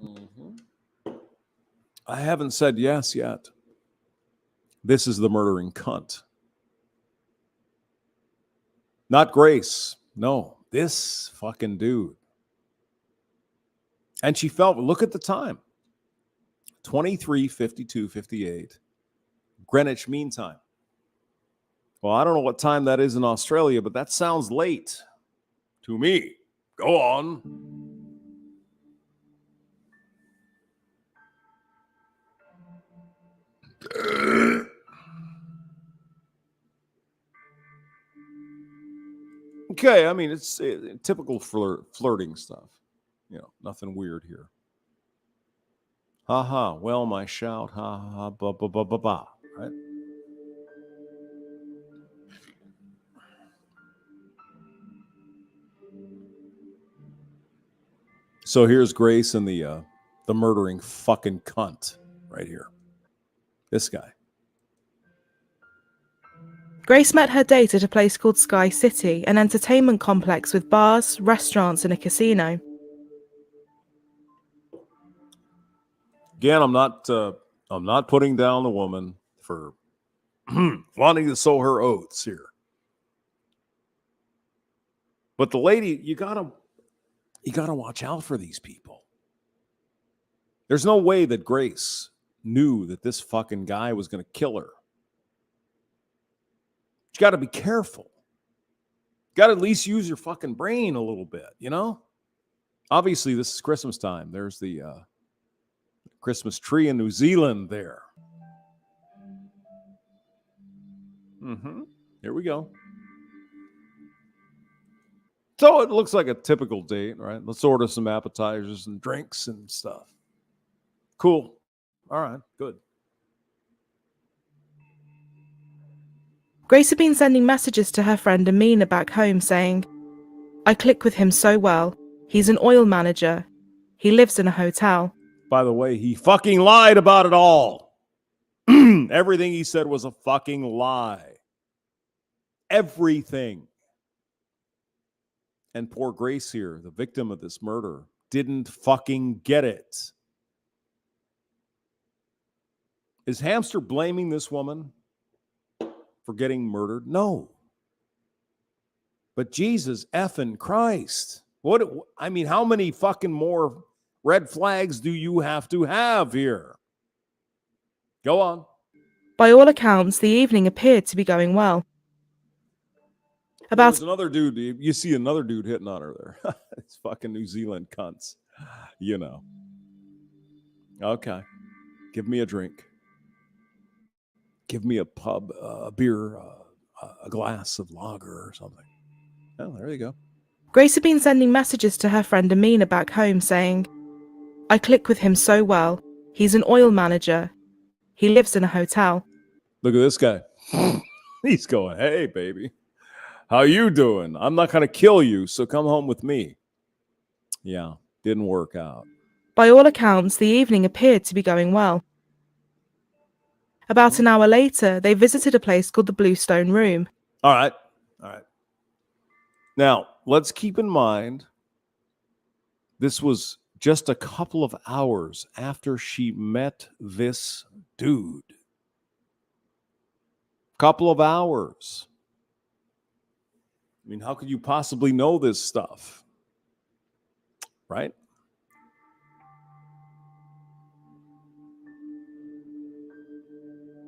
Mm-hmm. I haven't said yes yet. This is the murdering cunt. Not Grace. No, this fucking dude. And she felt, look at the time. 23:52:58. Greenwich Mean Time. Well, I don't know what time that is in Australia, but that sounds late to me. Go on. Okay, I mean, it's typical flirting stuff. You know, nothing weird here. Ha ha, well, my shout, ha ha, ha, ba ba ba ba ba, right? So here's Grace and the murdering fucking cunt right here. This guy. Grace met her date at a place called Sky City, an entertainment complex with bars, restaurants and a casino. Again, I'm not putting down the woman for wanting to sow her oats here. But the lady, you gotta watch out for these people. There's no way that Grace knew that this fucking guy was going to kill her. You got to be careful. Got to at least use your fucking brain a little bit, you know? Obviously, this is Christmas time. There's the Christmas tree in New Zealand there. Mm-hmm. Here we go. So it looks like a typical date, right? Let's order some appetizers and drinks and stuff. Cool. All right, good. Grace had been sending messages to her friend Amina back home saying, "I click with him so well. He's an oil manager. He lives in a hotel." By the way, he fucking lied about it all. Everything he said was a fucking lie. Everything. And poor Grace here, the victim of this murder, didn't fucking get it. Is Hamster blaming this woman for getting murdered? No. But Jesus effing Christ. How many fucking more red flags do you have to have here? Go on. By all accounts, the evening appeared to be going well. There's another dude. You see another dude hitting on her there. It's fucking New Zealand cunts. You know. Okay. Give me a drink. Give me a pub, a beer, a glass of lager or something. Oh, there you go. Grace had been sending messages to her friend Amina back home saying, "I click with him so well. He's an oil manager. He lives in a hotel." Look at this guy. He's going, "Hey, baby. How you doing? I'm not going to kill you, so come home with me." Yeah, didn't work out. By all accounts, the evening appeared to be going well. About an hour later, they visited a place called the Bluestone Room. All right. Now, let's keep in mind, this was just a couple of hours after she met this dude. Couple of hours. I mean, how could you possibly know this stuff? Right?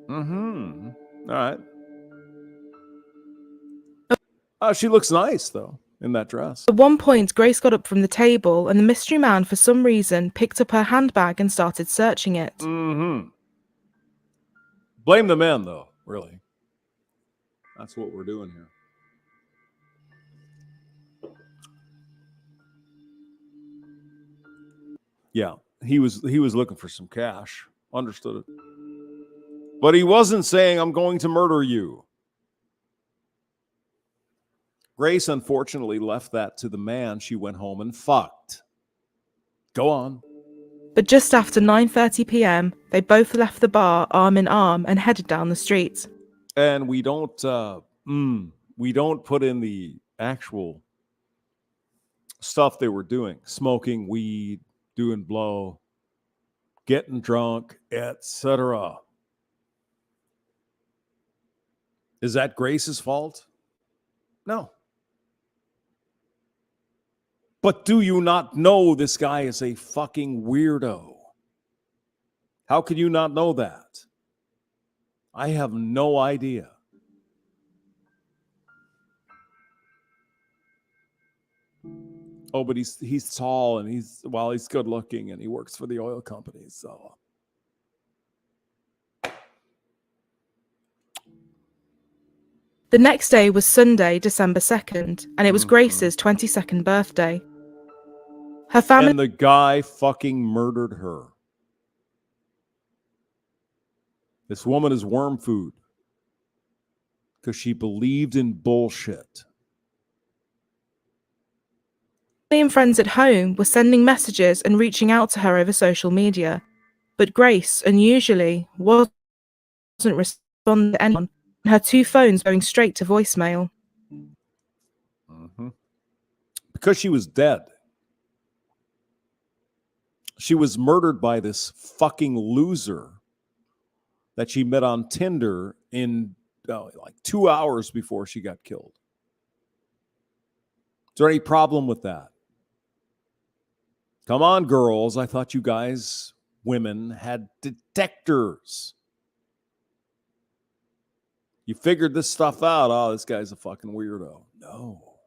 All right. Oh, she looks nice, though, in that dress. At one point, Grace got up from the table, and the mystery man, for some reason, picked up her handbag and started searching it. Blame the men, though, really. That's what we're doing here. Yeah, he was looking for some cash. Understood it. But he wasn't saying, "I'm going to murder you." Grace, unfortunately, left that to the man she went home and fucked. Go on. But just after 9:30 p.m., they both left the bar arm in arm and headed down the street. And we don't put in the actual stuff they were doing: smoking weed, doing blow, getting drunk, etc. Is that Grace's fault? No. But do you not know this guy is a fucking weirdo? How could you not know that? I have no idea. Oh, but he's tall and he's good looking and he works for the oil company, so. The next day was Sunday, December 2nd, and it was Grace's 22nd birthday. Her family... And the guy fucking murdered her. This woman is worm food because she believed in bullshit. and friends at home were sending messages and reaching out to her over social media, but Grace, unusually, wasn't responding to anyone, and her two phones going straight to voicemail. Because she was dead. She was murdered by this fucking loser that she met on Tinder in like 2 hours before she got killed. Is there any problem with that? Come on, girls. I thought you guys, women, had detectors. You figured this stuff out. Oh, this guy's a fucking weirdo. No.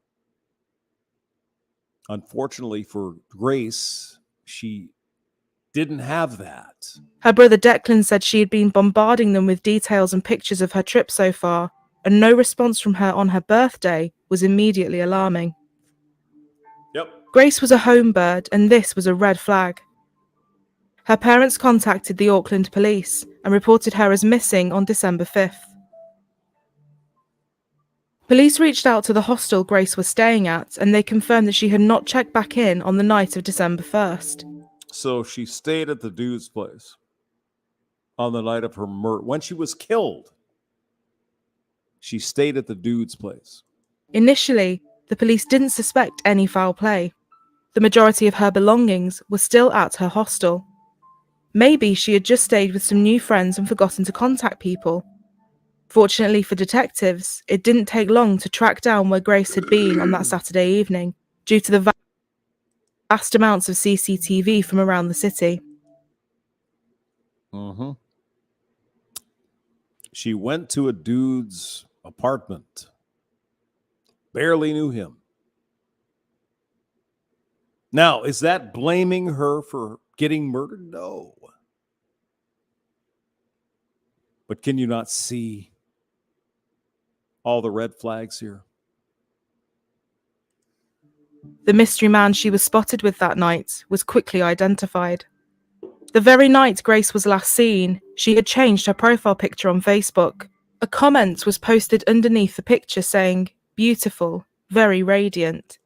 Unfortunately for Grace, she didn't have that. Her brother Declan said she had been bombarding them with details and pictures of her trip so far, and no response from her on her birthday was immediately alarming. Grace was a home bird, and this was a red flag. Her parents contacted the Auckland police and reported her as missing on December 5th. Police reached out to the hostel Grace was staying at, and they confirmed that she had not checked back in on the night of December 1st. So she stayed at the dude's place on the night of her murder. When she was killed, she stayed at the dude's place. Initially, the police didn't suspect any foul play. The majority of her belongings were still at her hostel. Maybe she had just stayed with some new friends and forgotten to contact people. Fortunately for detectives, it didn't take long to track down where Grace had been on that Saturday evening, due to the vast amounts of CCTV from around the city. She went to a dude's apartment. Barely knew him. Now, is that blaming her for getting murdered? No. But can you not see all the red flags here? The mystery man she was spotted with that night was quickly identified. The very night Grace was last seen, she had changed her profile picture on Facebook. A comment was posted underneath the picture saying, "Beautiful, very radiant."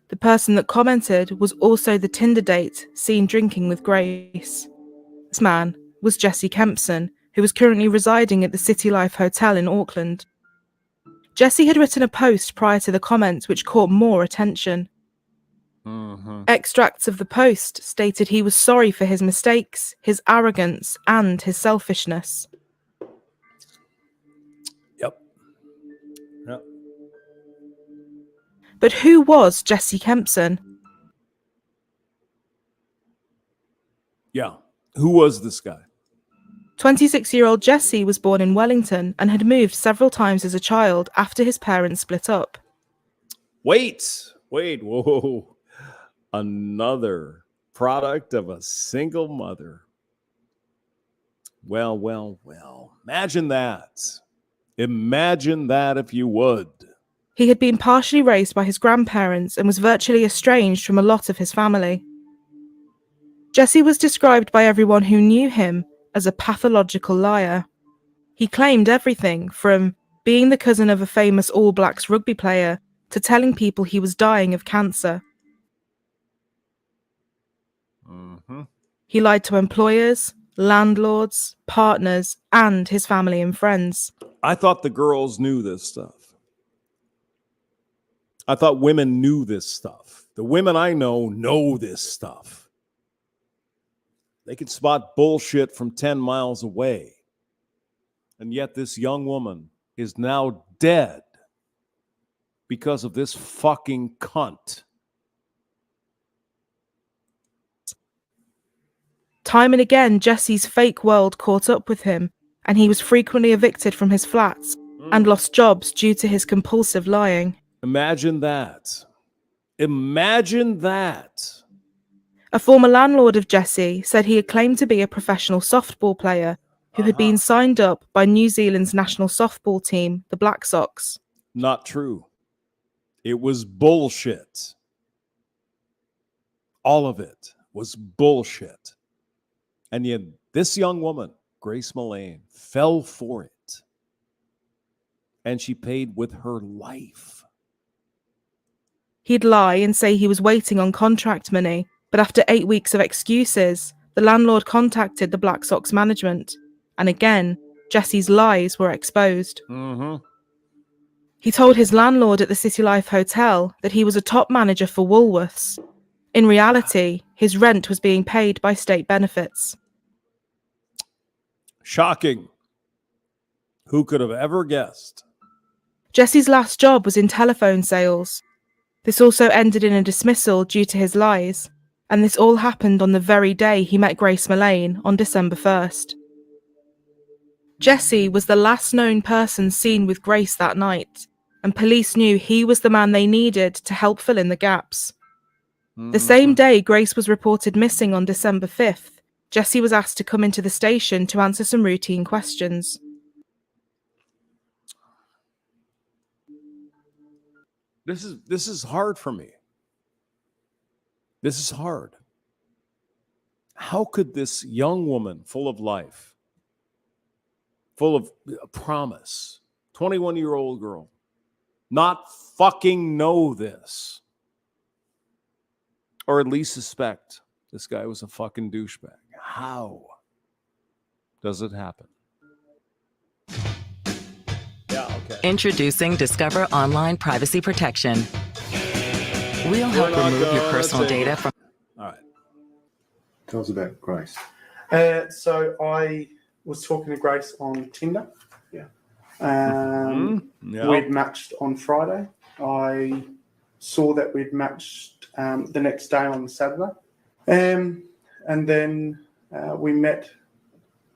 The person that commented was also the Tinder date seen drinking with Grace. This man was Jesse Kempson, who was currently residing at the City Life Hotel in Auckland. Jesse had written a post prior to the comment which caught more attention. Extracts of the post stated he was sorry for his mistakes, his arrogance, and his selfishness. Yep. But who was Jesse Kempson? Yeah. Who was this guy? 26-year-old Jesse was born in Wellington and had moved several times as a child after his parents split up. Wait, whoa. Another product of a single mother. Well. Imagine that. Imagine that if you would. He had been partially raised by his grandparents and was virtually estranged from a lot of his family. Jesse was described by everyone who knew him as a pathological liar. He claimed everything from being the cousin of a famous All Blacks rugby player to telling people he was dying of cancer. He lied to employers, landlords, partners, and his family and friends. I thought the girls knew this stuff. I thought women knew this stuff. The women I know this stuff. They can spot bullshit from 10 miles away. And yet this young woman is now dead because of this fucking cunt. Time and again, Jesse's fake world caught up with him, and he was frequently evicted from his flats and lost jobs due to his compulsive lying. Imagine that. Imagine that. A former landlord of Jesse said he had claimed to be a professional softball player who had been signed up by New Zealand's national softball team, the Black Sox. Not true. It was bullshit. All of it was bullshit. And yet this young woman, Grace Mullane, fell for it. And she paid with her life. He'd lie and say he was waiting on contract money, but after 8 weeks of excuses, the landlord contacted the Black Sox management. And again, Jesse's lies were exposed. He told his landlord at the City Life Hotel that he was a top manager for Woolworths. In reality, his rent was being paid by state benefits. Shocking. Who could have ever guessed? Jesse's last job was in telephone sales. This also ended in a dismissal due to his lies, and this all happened on the very day he met Grace Mullane on December 1st. Jesse was the last known person seen with Grace that night, and police knew he was the man they needed to help fill in the gaps. The same day Grace was reported missing on December 5th, Jessie was asked to come into the station to answer some routine questions. This is hard for me. This is hard. How could this young woman, full of life, full of promise, 21-year-old girl, not fucking know this? Or at least suspect this guy was a fucking douchebag. How does it happen? Yeah, okay. Introducing Discover Online Privacy Protection. We'll help remove your personal data from... All right. Tell us about Grace. So I was talking to Grace on Tinder. Yeah. We'd matched on Friday. I saw that we'd matched the next day on Saturday. And then we met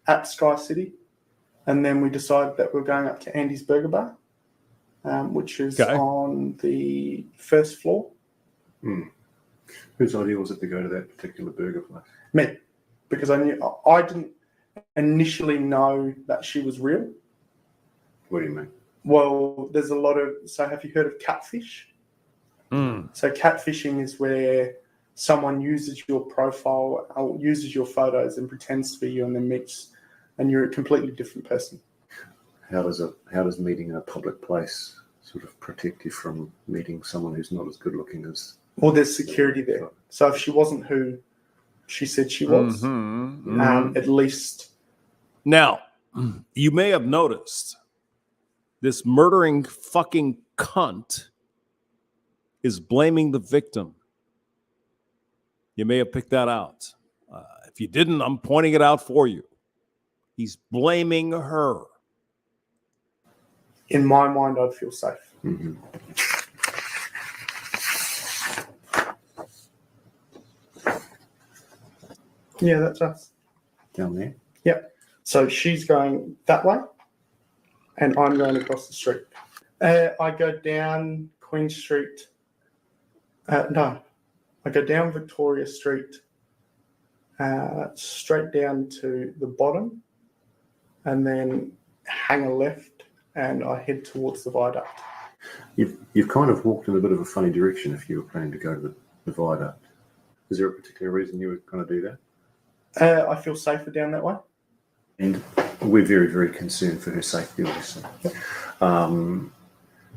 at Sky City. And then we decided that we were going up to Andy's Burger Bar, which is on the first floor. Whose idea was it to go to that particular burger place? Me, because I didn't initially know that she was real. What do you mean? Well, there's a lot of... So have you heard of catfish? So catfishing is where someone uses your profile, or uses your photos and pretends to be you and then meets, and you're a completely different person. How does meeting in a public place sort of protect you from meeting someone who's not as good looking as... Well, there's security there. So if she wasn't who she said she was, at least... Now, you may have noticed this murdering fucking cunt is blaming the victim. You may have picked that out. If you didn't, I'm pointing it out for you. He's blaming her. In my mind, I'd feel safe. Yeah, that's us. Down there? Yep. So she's going that way, and I'm going across the street. I go down Queen Street. I go down Victoria Street, straight down to the bottom, and then hang a left, and I head towards the viaduct. You've kind of walked in a bit of a funny direction if you were planning to go to the viaduct. Is there a particular reason you were going to do that? I feel safer down that way. And we're very, very concerned for her safety, obviously.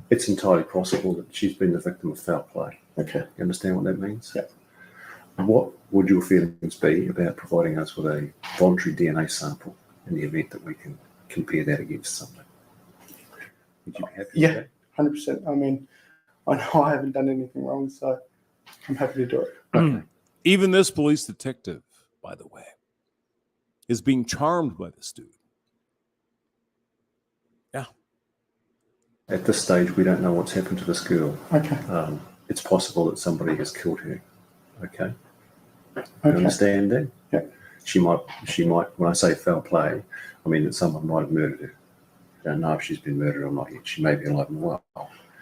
It's entirely possible that she's been the victim of foul play. Okay. You understand what that means? Yeah. What would your feelings be about providing us with a voluntary DNA sample in the event that we can compare that against something? Would you be happy with that? 100%. I mean, I know I haven't done anything wrong, so I'm happy to do it. Okay. Even this police detective, by the way, is being charmed by this dude. Yeah. At this stage, we don't know what's happened to this girl. Okay. It's possible that somebody has killed her. Okay. You understand that? Yeah. She might, when I say foul play, I mean that someone might have murdered her. I don't know if she's been murdered or not yet. She may be alive and well.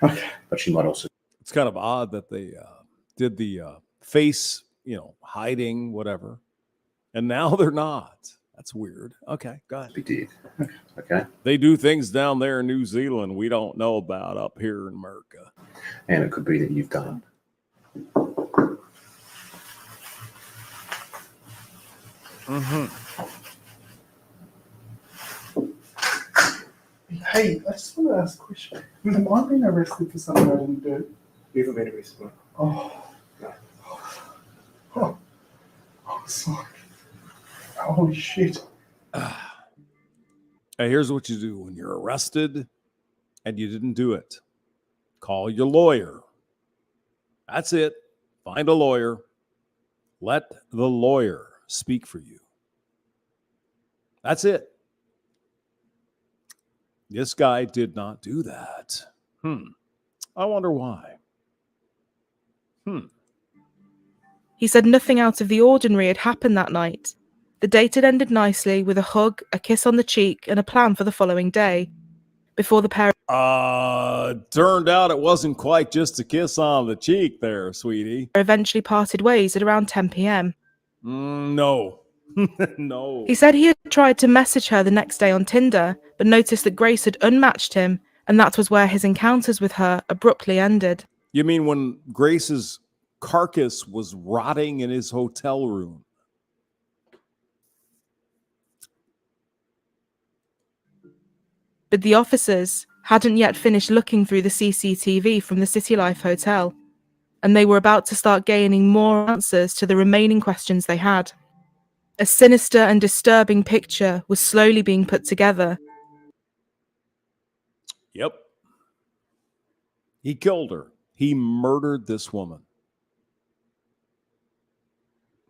Okay. But she might also... It's kind of odd that they did the face, hiding, whatever. And now they're not. That's weird. Okay, go ahead. be dead. Okay. They do things down there in New Zealand we don't know about up here in America. And it could be that you've done it. Hey, I just want to ask a question. Am I being arrested for something I didn't do? You haven't been arrested. Oh. Oh. I'm sorry. Holy shit. Here's what you do when you're arrested and you didn't do it. Call your lawyer. That's it. Find a lawyer. Let the lawyer speak for you. That's it. This guy did not do that. I wonder why. He said nothing out of the ordinary had happened that night. The date had ended nicely with a hug, a kiss on the cheek, and a plan for the following day. Before the pair turned out it wasn't quite just a kiss on the cheek there, sweetie. eventually parted ways at around 10 p.m. No. No. He said he had tried to message her the next day on Tinder, but noticed that Grace had unmatched him, and that was where his encounters with her abruptly ended. You mean when Grace's carcass was rotting in his hotel room? But the officers hadn't yet finished looking through the CCTV from the City Life Hotel, and they were about to start gaining more answers to the remaining questions they had. A sinister and disturbing picture was slowly being put together. Yep. He killed her. He murdered this woman.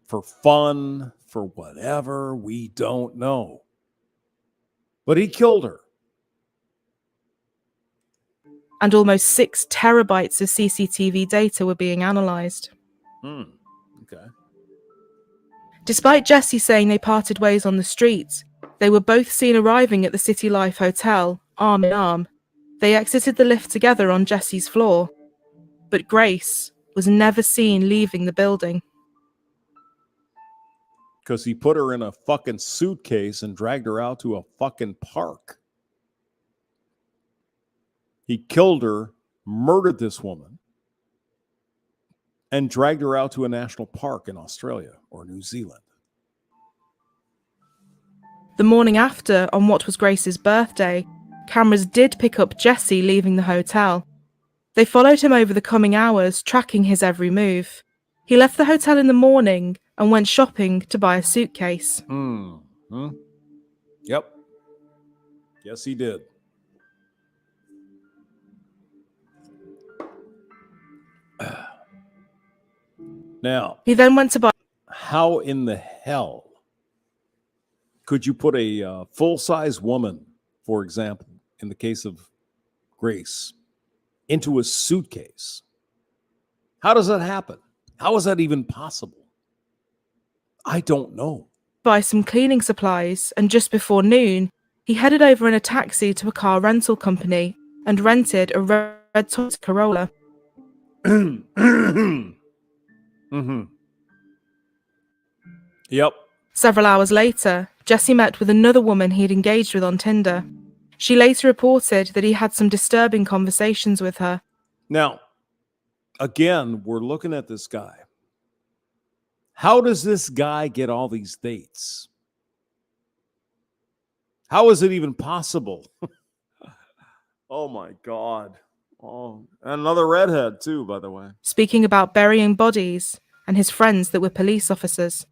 For fun, for whatever, we don't know. But he killed her. And almost 6 terabytes of CCTV data were being analysed. Okay. Despite Jesse saying they parted ways on the street, they were both seen arriving at the City Life Hotel, arm in arm. They exited the lift together on Jesse's floor. But Grace was never seen leaving the building. Because he put her in a fucking suitcase and dragged her out to a fucking park. He killed her, murdered this woman, and dragged her out to a national park in Australia or New Zealand. The morning after, on what was Grace's birthday, cameras did pick up Jesse leaving the hotel. They followed him over the coming hours, tracking his every move. He left the hotel in the morning and went shopping to buy a suitcase. Yep. Yes, he did. Now, he then went to buy. How in the hell could you put a full-size woman, for example, in the case of Grace, into a suitcase? How does that happen? How is that even possible? I don't know. Buy some cleaning supplies, and just before noon, he headed over in a taxi to a car rental company and rented a red Toyota Corolla. Yep. Several hours later, Jesse met with another woman he had engaged with on Tinder. She later reported that he had some disturbing conversations with her. Now, again, we're looking at this guy. How does this guy get all these dates? How is it even possible? Oh my God. Oh, and another redhead too, by the way. Speaking about burying bodies and his friends that were police officers.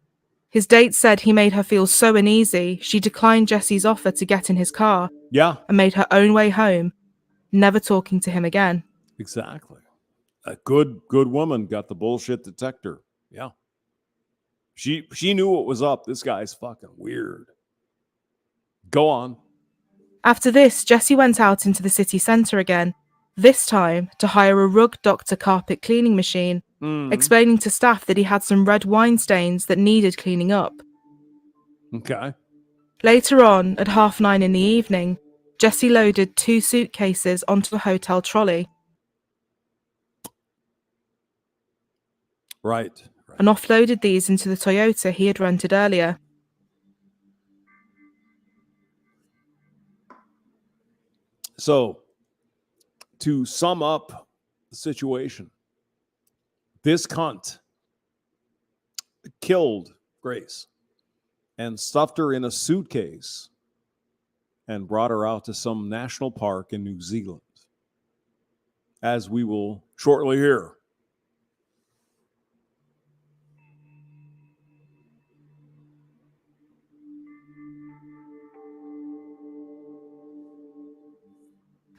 His date said he made her feel so uneasy, she declined Jesse's offer to get in his car. Yeah. And made her own way home, never talking to him again. Exactly. A good woman got the bullshit detector. Yeah. She knew what was up. This guy's fucking weird. Go on. After this, Jesse went out into the city centre again, this time to hire a Rug Doctor carpet cleaning machine, explaining to staff that he had some red wine stains that needed cleaning up. Okay. Later on, at 9:30 in the evening, Jesse loaded 2 suitcases onto the hotel trolley. Right. And offloaded these into the Toyota he had rented earlier. So, to sum up the situation, this cunt killed Grace and stuffed her in a suitcase and brought her out to some national park in New Zealand, as we will shortly hear.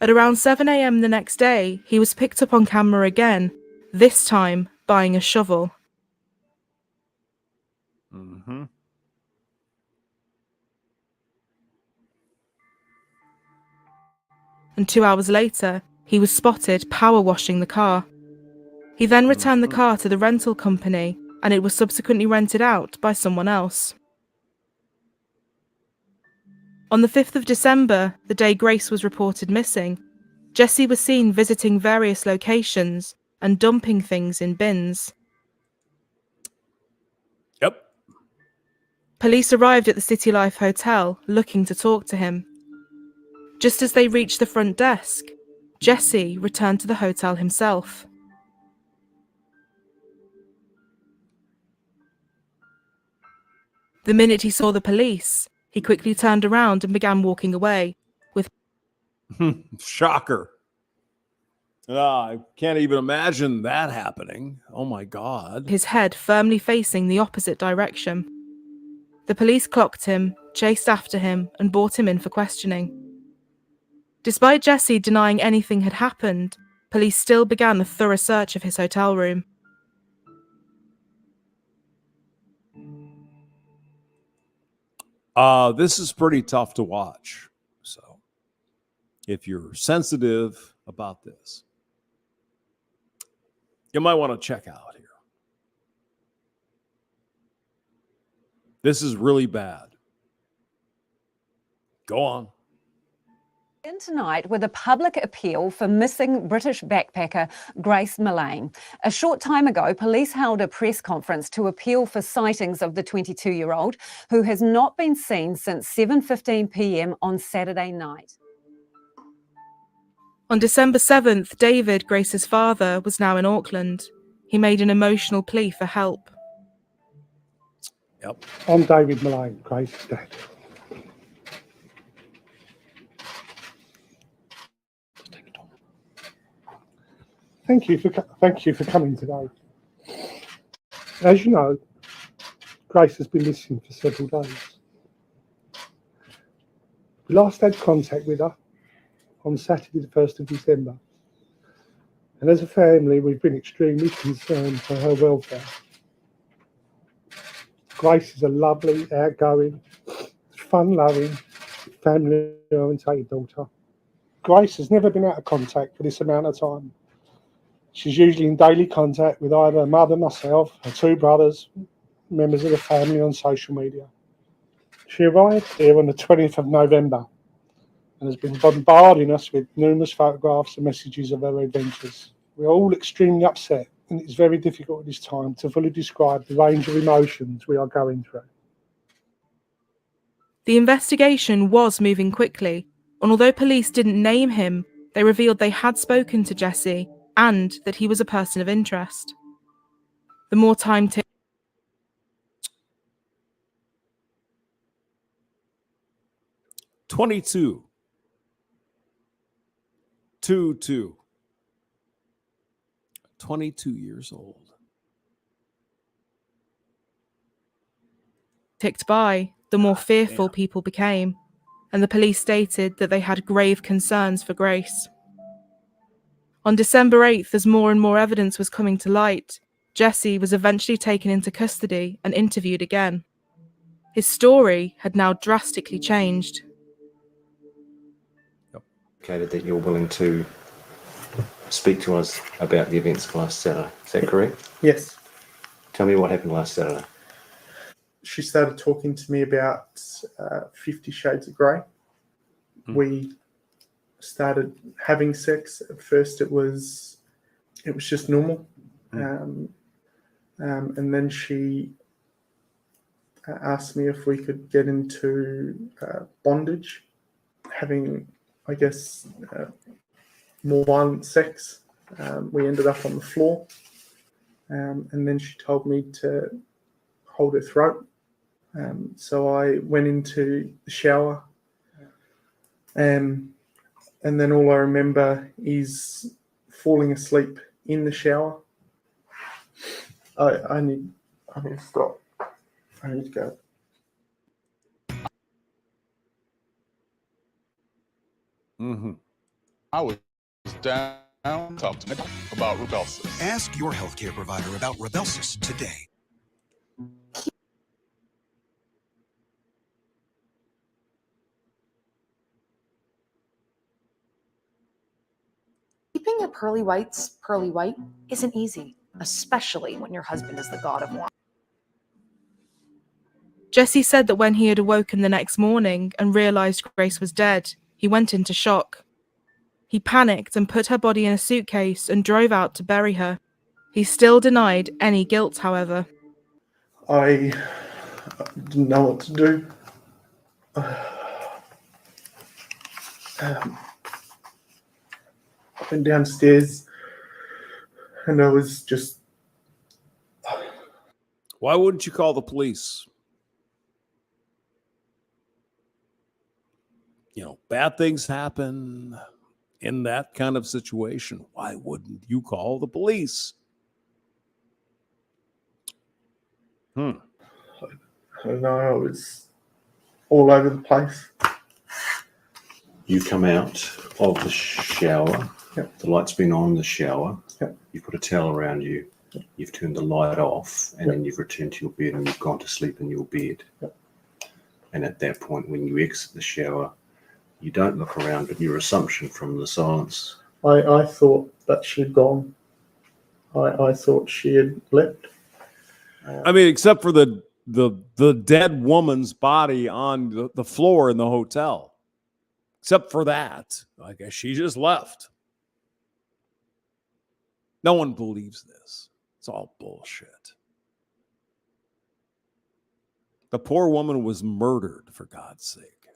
At around 7 a.m. the next day, he was picked up on camera again, this time buying a shovel. And 2 hours later, he was spotted power washing the car. He then returned the car to the rental company, and it was subsequently rented out by someone else. On the 5th of December, the day Grace was reported missing, Jesse was seen visiting various locations and dumping things in bins. Yep. Police arrived at the City Life Hotel looking to talk to him. Just as they reached the front desk, Jesse returned to the hotel himself. The minute he saw the police, he quickly turned around and began walking away. Shocker. I can't even imagine that happening. Oh my God. His head firmly facing the opposite direction. The police clocked him, chased after him, and brought him in for questioning. Despite Jesse denying anything had happened, police still began a thorough search of his hotel room. This is pretty tough to watch. So if you're sensitive about this, you might want to check out here. This is really bad. Go on. Tonight with a public appeal for missing British backpacker Grace Millane. A short time ago, police held a press conference to appeal for sightings of the 22-year-old who has not been seen since 7:15 p.m. on Saturday night. On December 7th, David, Grace's father, was now in Auckland. He made an emotional plea for help. Yep. I'm David Millane, Grace's dad. Thank you for coming today. As you know, Grace has been missing for several days. We last had contact with her on Saturday the 1st of December. And as a family, we've been extremely concerned for her welfare. Grace is a lovely, outgoing, fun-loving, family-orientated daughter. Grace has never been out of contact for this amount of time. She's usually in daily contact with either her mother, myself, her two brothers, members of the family on social media. She arrived here on the 20th of November and has been bombarding us with numerous photographs and messages of her adventures. We're all extremely upset, and it's very difficult at this time to fully describe the range of emotions we are going through. The investigation was moving quickly, and although police didn't name him, they revealed they had spoken to Jesse and that he was a person of interest. The more time ticked. 22. 22 years old. Ticked by, the more fearful people became, and the police stated that they had grave concerns for Grace. On December 8th, as more and more evidence was coming to light, Jesse was eventually taken into custody and interviewed again. His story had now drastically changed. That you're willing to speak to us about the events of last Saturday. Is that correct? Yes. Tell me what happened last Saturday. She started talking to me about 50 Shades of Grey. We started having sex. At first it was just normal. And then she asked me if we could get into bondage, having, I guess, more violent sex. We ended up on the floor. And then she told me to hold her throat. So I went into the shower. And then all I remember is falling asleep in the shower. I need to stop. I need to go. I was down. Talk to me about Rubelsis. Ask your healthcare provider about Rubelsis today. Keeping your pearly whites pearly white isn't easy, especially when your husband is the god of wine. Jesse said that when he had awoken the next morning and realised Grace was dead, he went into shock. He panicked and put her body in a suitcase and drove out to bury her. He still denied any guilt, however. I didn't know what to do. I went downstairs and I was just... Why wouldn't you call the police? You know, bad things happen in that kind of situation. Why wouldn't you call the police? I don't know, I was all over the place. You come out of the shower. Yep. The light's been on in the shower. Yep. You put a towel around you. Yep. You've turned the light off, and then you've returned to your bed and you've gone to sleep in your bed. Yep. And at that point, when you exit the shower, you don't look around, but your assumption from the silence. I thought that she'd gone. I thought she had left. I mean, except for the dead woman's body on the floor in the hotel. Except for that, I guess she just left. No one believes this. It's all bullshit. The poor woman was murdered, for God's sake.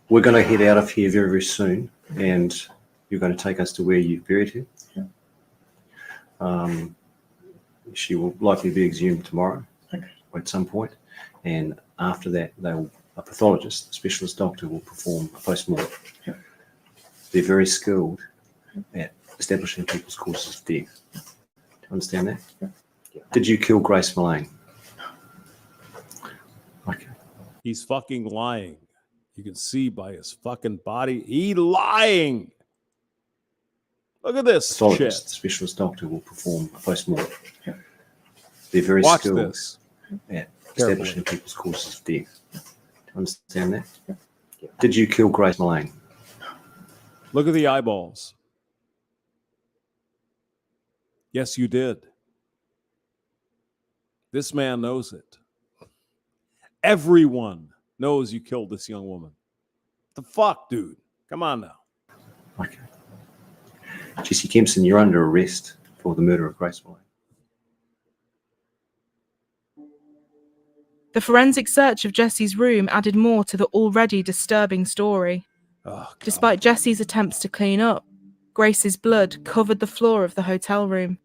We're going to head out of here very, very soon, and you're going to take us to where you've buried her. Yeah. She will likely be exhumed tomorrow. Okay. At some point, and after that, a pathologist, a specialist doctor, will perform a post-mortem. Yeah. They're very skilled at establishing people's causes of death. Do you understand that? Yeah. Did you kill Grace Mullane? Okay. He's fucking lying. You can see by his fucking body. He lying. Look at this Pathologist, shit. specialist doctor will perform a post-mortem. Yeah. They're very Watch skilled this. at establishing people's causes of death. Do you understand that? Yeah. Did you kill Grace Mullane? Look at the eyeballs. Yes, you did. This man knows it. Everyone knows you killed this young woman. The fuck, dude? Come on now. Okay. Jesse Kempson, you're under arrest for the murder of Grace Mullane. The forensic search of Jesse's room added more to the already disturbing story. Despite Jesse's attempts to clean up, Grace's blood covered the floor of the hotel room.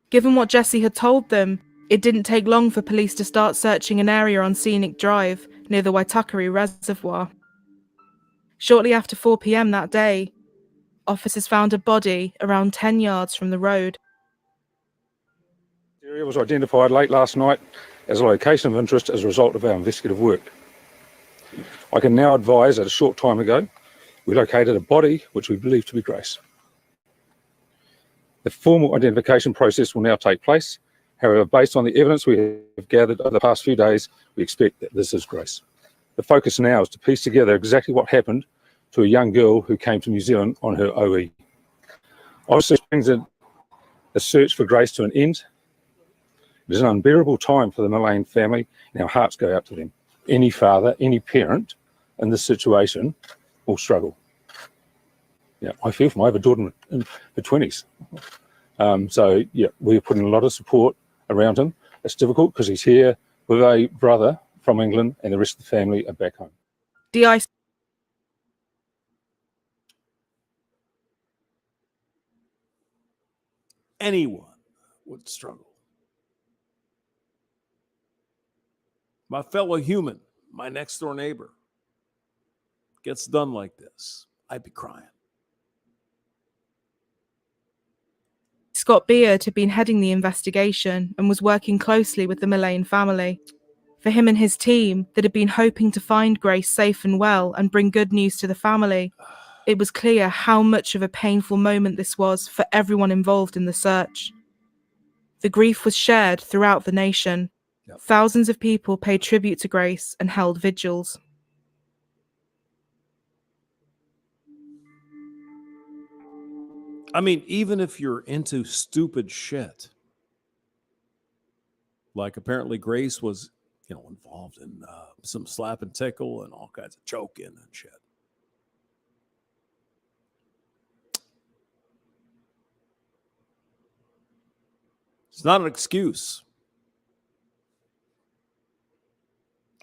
Given what Jesse had told them, it didn't take long for police to start searching an area on Scenic Drive near the Waitakere Reservoir. Shortly after 4 p.m. that day, officers found a body around 10 yards from the road. The area was identified late last night as a location of interest as a result of our investigative work. I can now advise that a short time ago, we located a body which we believe to be Grace. The formal identification process will now take place. However, based on the evidence we have gathered over the past few days, we expect that this is Grace. The focus now is to piece together exactly what happened to a young girl who came to New Zealand on her OE. Obviously, this brings the search for Grace to an end. It is an unbearable time for the Mullane family, and our hearts go out to them. Any father, any parent in this situation will struggle. Yeah, I feel for my other daughter in her 20s. So, yeah, we're putting a lot of support around him. It's difficult because he's here with a brother from England and the rest of the family are back home. DI Anyone would struggle. My fellow human, my next door neighbor, gets done like this, I'd be crying. Scott Beard had been heading the investigation and was working closely with the Mullane family. For him and his team that had been hoping to find Grace safe and well and bring good news to the family, it was clear how much of a painful moment this was for everyone involved in the search. The grief was shared throughout the nation. Yep. Thousands of people paid tribute to Grace and held vigils. I mean, even if you're into stupid shit, like apparently Grace was involved in some slap and tickle and all kinds of choking and shit. It's not an excuse.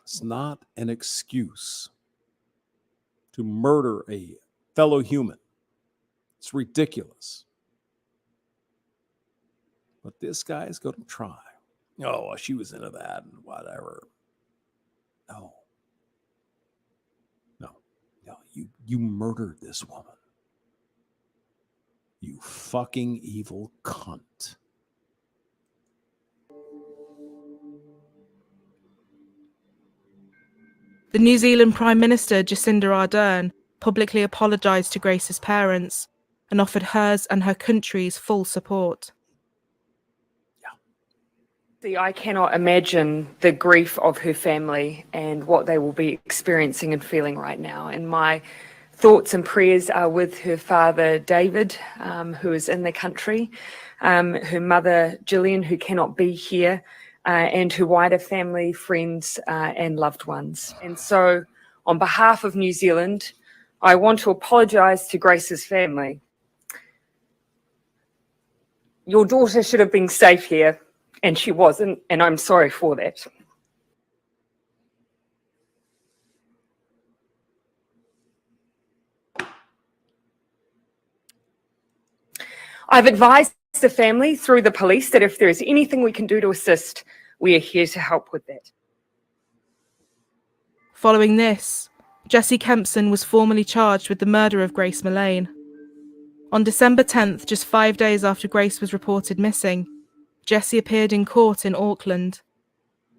It's not an excuse to murder a fellow human. It's ridiculous. But this guy is going to try. Oh, well, she was into that and whatever. No. You murdered this woman. You fucking evil cunt. The New Zealand Prime Minister Jacinda Ardern publicly apologised to Grace's parents and offered hers and her country's full support. See, I cannot imagine the grief of her family and what they will be experiencing and feeling right now. And my thoughts and prayers are with her father, David, who is in the country, her mother, Gillian, who cannot be here, and her wider family, friends, and loved ones. And so, on behalf of New Zealand, I want to apologise to Grace's family. Your daughter should have been safe here, and she wasn't, and I'm sorry for that. I've advised the family through the police that if there is anything we can do to assist, we are here to help with that. Following this, Jesse Kempson was formally charged with the murder of Grace Mullane. On December 10th, just 5 days after Grace was reported missing, Jesse appeared in court in Auckland.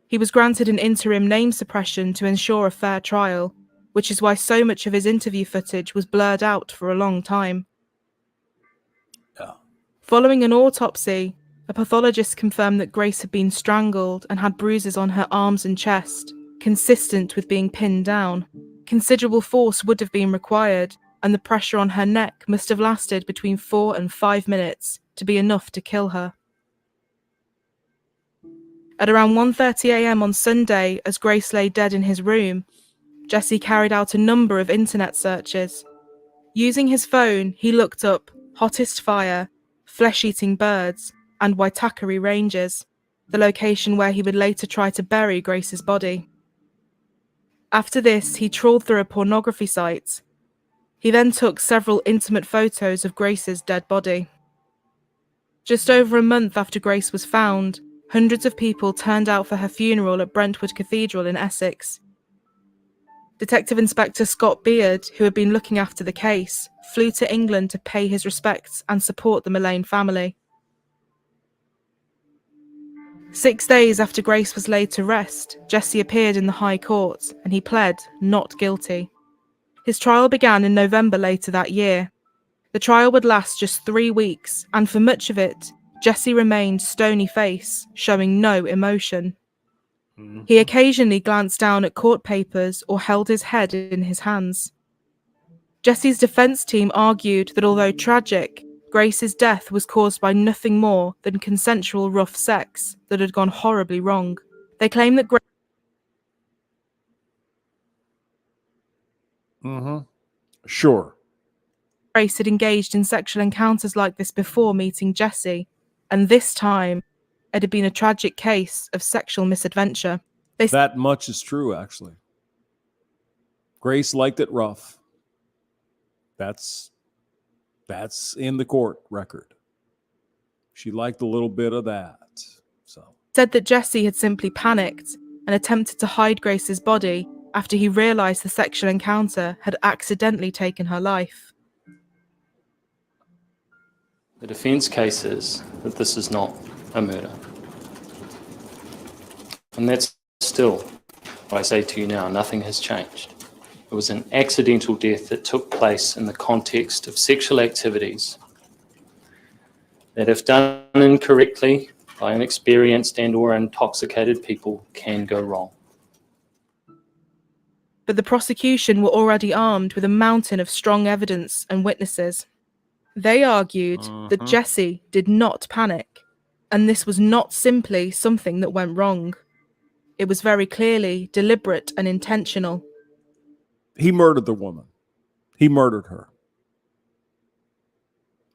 He was granted an interim name suppression to ensure a fair trial, which is why so much of his interview footage was blurred out for a long time. Following an autopsy, a pathologist confirmed that Grace had been strangled and had bruises on her arms and chest, consistent with being pinned down. Considerable force would have been required, and the pressure on her neck must have lasted between 4 and 5 minutes to be enough to kill her. At around 1:30 a.m. on Sunday, as Grace lay dead in his room, Jesse carried out a number of internet searches. Using his phone, he looked up hottest fire, flesh-eating birds, and Waitakere Ranges, the location where he would later try to bury Grace's body. After this, he trawled through a pornography site. He then took several intimate photos of Grace's dead body. Just over a month after Grace was found, hundreds of people turned out for her funeral at Brentwood Cathedral in Essex. Detective Inspector Scott Beard, who had been looking after the case, flew to England to pay his respects and support the Mullane family. 6 days after Grace was laid to rest, Jesse appeared in the High Court and he pled not guilty. His trial began in November later that year. The trial would last just 3 weeks, and for much of it, Jesse remained stony-faced, showing no emotion. He occasionally glanced down at court papers or held his head in his hands. Jesse's defence team argued that although tragic, Grace's death was caused by nothing more than consensual rough sex that had gone horribly wrong. They claimed that Grace had engaged in sexual encounters like this before meeting Jesse, and this time it had been a tragic case of sexual misadventure. That much is true, actually. Grace liked it rough. That's in the court record. She liked a little bit of that. Said that Jesse had simply panicked and attempted to hide Grace's body after he realised the sexual encounter had accidentally taken her life. The defence case is that this is not a murder. And that's still, I say to you now, nothing has changed. It was an accidental death that took place in the context of sexual activities that, if done incorrectly by inexperienced and or intoxicated people, can go wrong. But the prosecution were already armed with a mountain of strong evidence and witnesses. They argued that Jesse did not panic, and this was not simply something that went wrong. It was very clearly deliberate and intentional. He murdered the woman. He murdered her.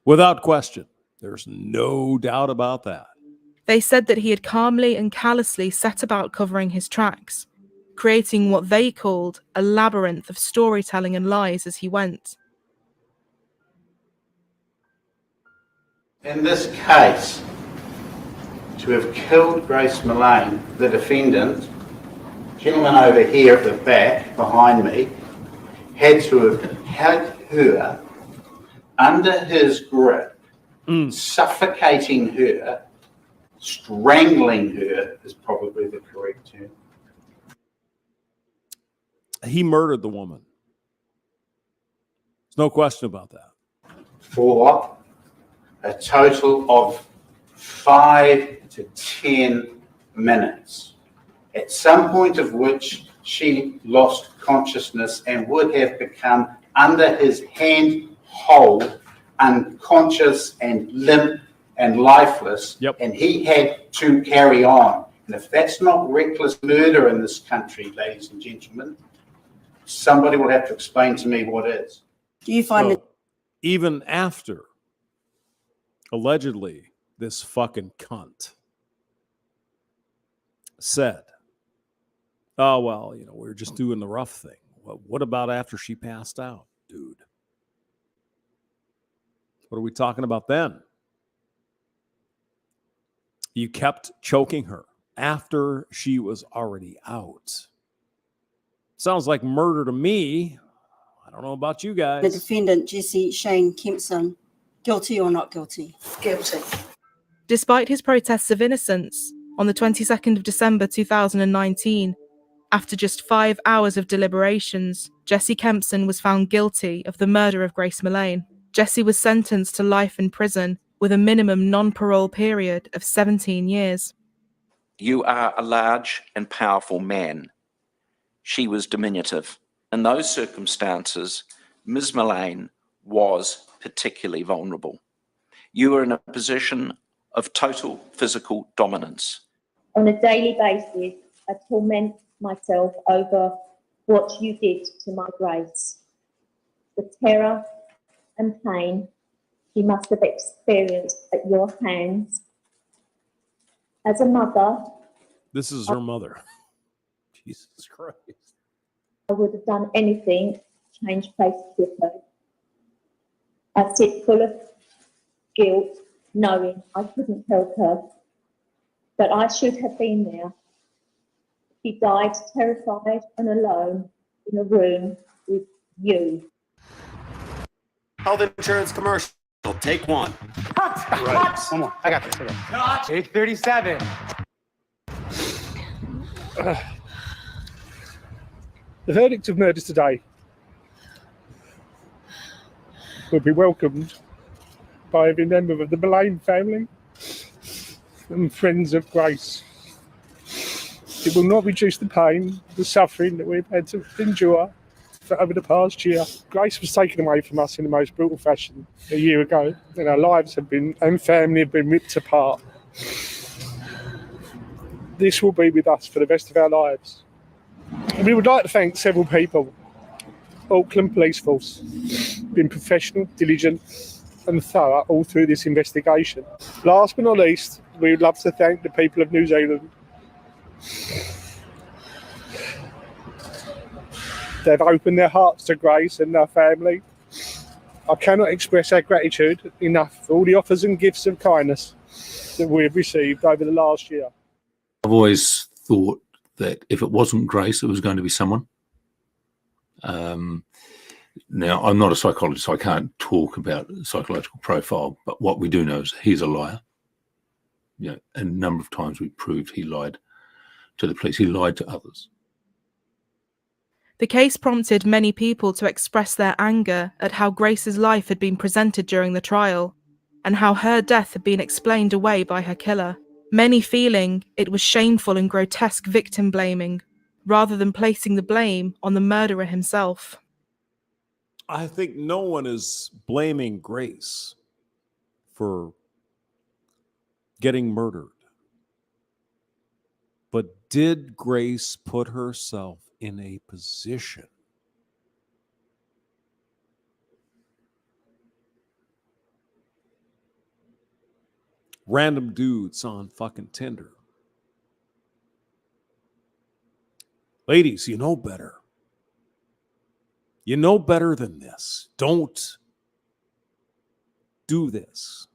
Without question. There's no doubt about that. They said that he had calmly and callously set about covering his tracks, creating what they called a labyrinth of storytelling and lies as he went. In this case, to have killed Grace Mullane, the defendant, gentleman over here at the back behind me, had to have had her under his grip, suffocating her, strangling her is probably the correct term. He murdered the woman. There's no question about that. For a total of 5 to 10 minutes, at some point of which she lost consciousness and would have become under his hand hold, unconscious and limp and lifeless, and he had to carry on. And if that's not reckless murder in this country, ladies and gentlemen, somebody will have to explain to me what is. Do you find it even after allegedly this fucking cunt said, oh, well, you know, we're just doing the rough thing. Well, what about after she passed out, dude? What are we talking about then? You kept choking her after she was already out. Sounds like murder to me. I don't know about you guys. the defendant, Jesse Shane Kempson, guilty or not guilty? Guilty. Despite his protests of innocence, on the 22nd of December 2019, after just 5 hours of deliberations, Jesse Kempson was found guilty of the murder of Grace Mullane. Jesse was sentenced to life in prison with a minimum non-parole period of 17 years. You are a large and powerful man. She was diminutive. In those circumstances, Ms. Mullane was particularly vulnerable. You were in a position of total physical dominance. On a daily basis, I torment myself over what you did to my Grace. The terror and pain she must have experienced at your hands. As a mother, This is her mother. Jesus Christ. I would have done anything to change places with her. I sit full of guilt, knowing I couldn't help her, but I should have been there. She died terrified and alone in a room with you. Health insurance commercial. Take one. Cut! Right. One more. I got this. Cut! 837. The verdict of murder today will be welcomed by every member of the Mullane family and friends of Grace. It will not reduce the pain, the suffering that we've had to endure for over the past year. Grace was taken away from us in the most brutal fashion a year ago, and our lives have been, and family have been ripped apart. This will be with us for the rest of our lives. And we would like to thank several people. Auckland Police Force, been professional, diligent and thorough all through this investigation. Last but not least, we would love to thank the people of New Zealand. They've opened their hearts to Grace and her family. I cannot express our gratitude enough for all the offers and gifts of kindness that we've received over the last year. I've always thought that if it wasn't Grace, it was going to be someone. Now, I'm not a psychologist, so I can't talk about psychological profile, but what we do know is he's a liar. You know, a number of times we proved he lied to the police. He lied to others. The case prompted many people to express their anger at how Grace's life had been presented during the trial, and how her death had been explained away by her killer. Many feeling it was shameful and grotesque victim blaming, rather than placing the blame on the murderer himself. I think no one is blaming Grace for getting murdered. But did Grace put herself in a position random dudes on fucking Tinder? Ladies, you know better. You know better than this. Don't do this.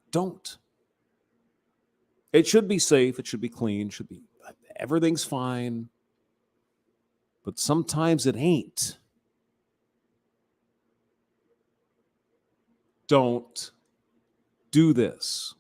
Don't. It should be safe. It should be clean. Should be everything's fine. But sometimes it ain't. Don't do this.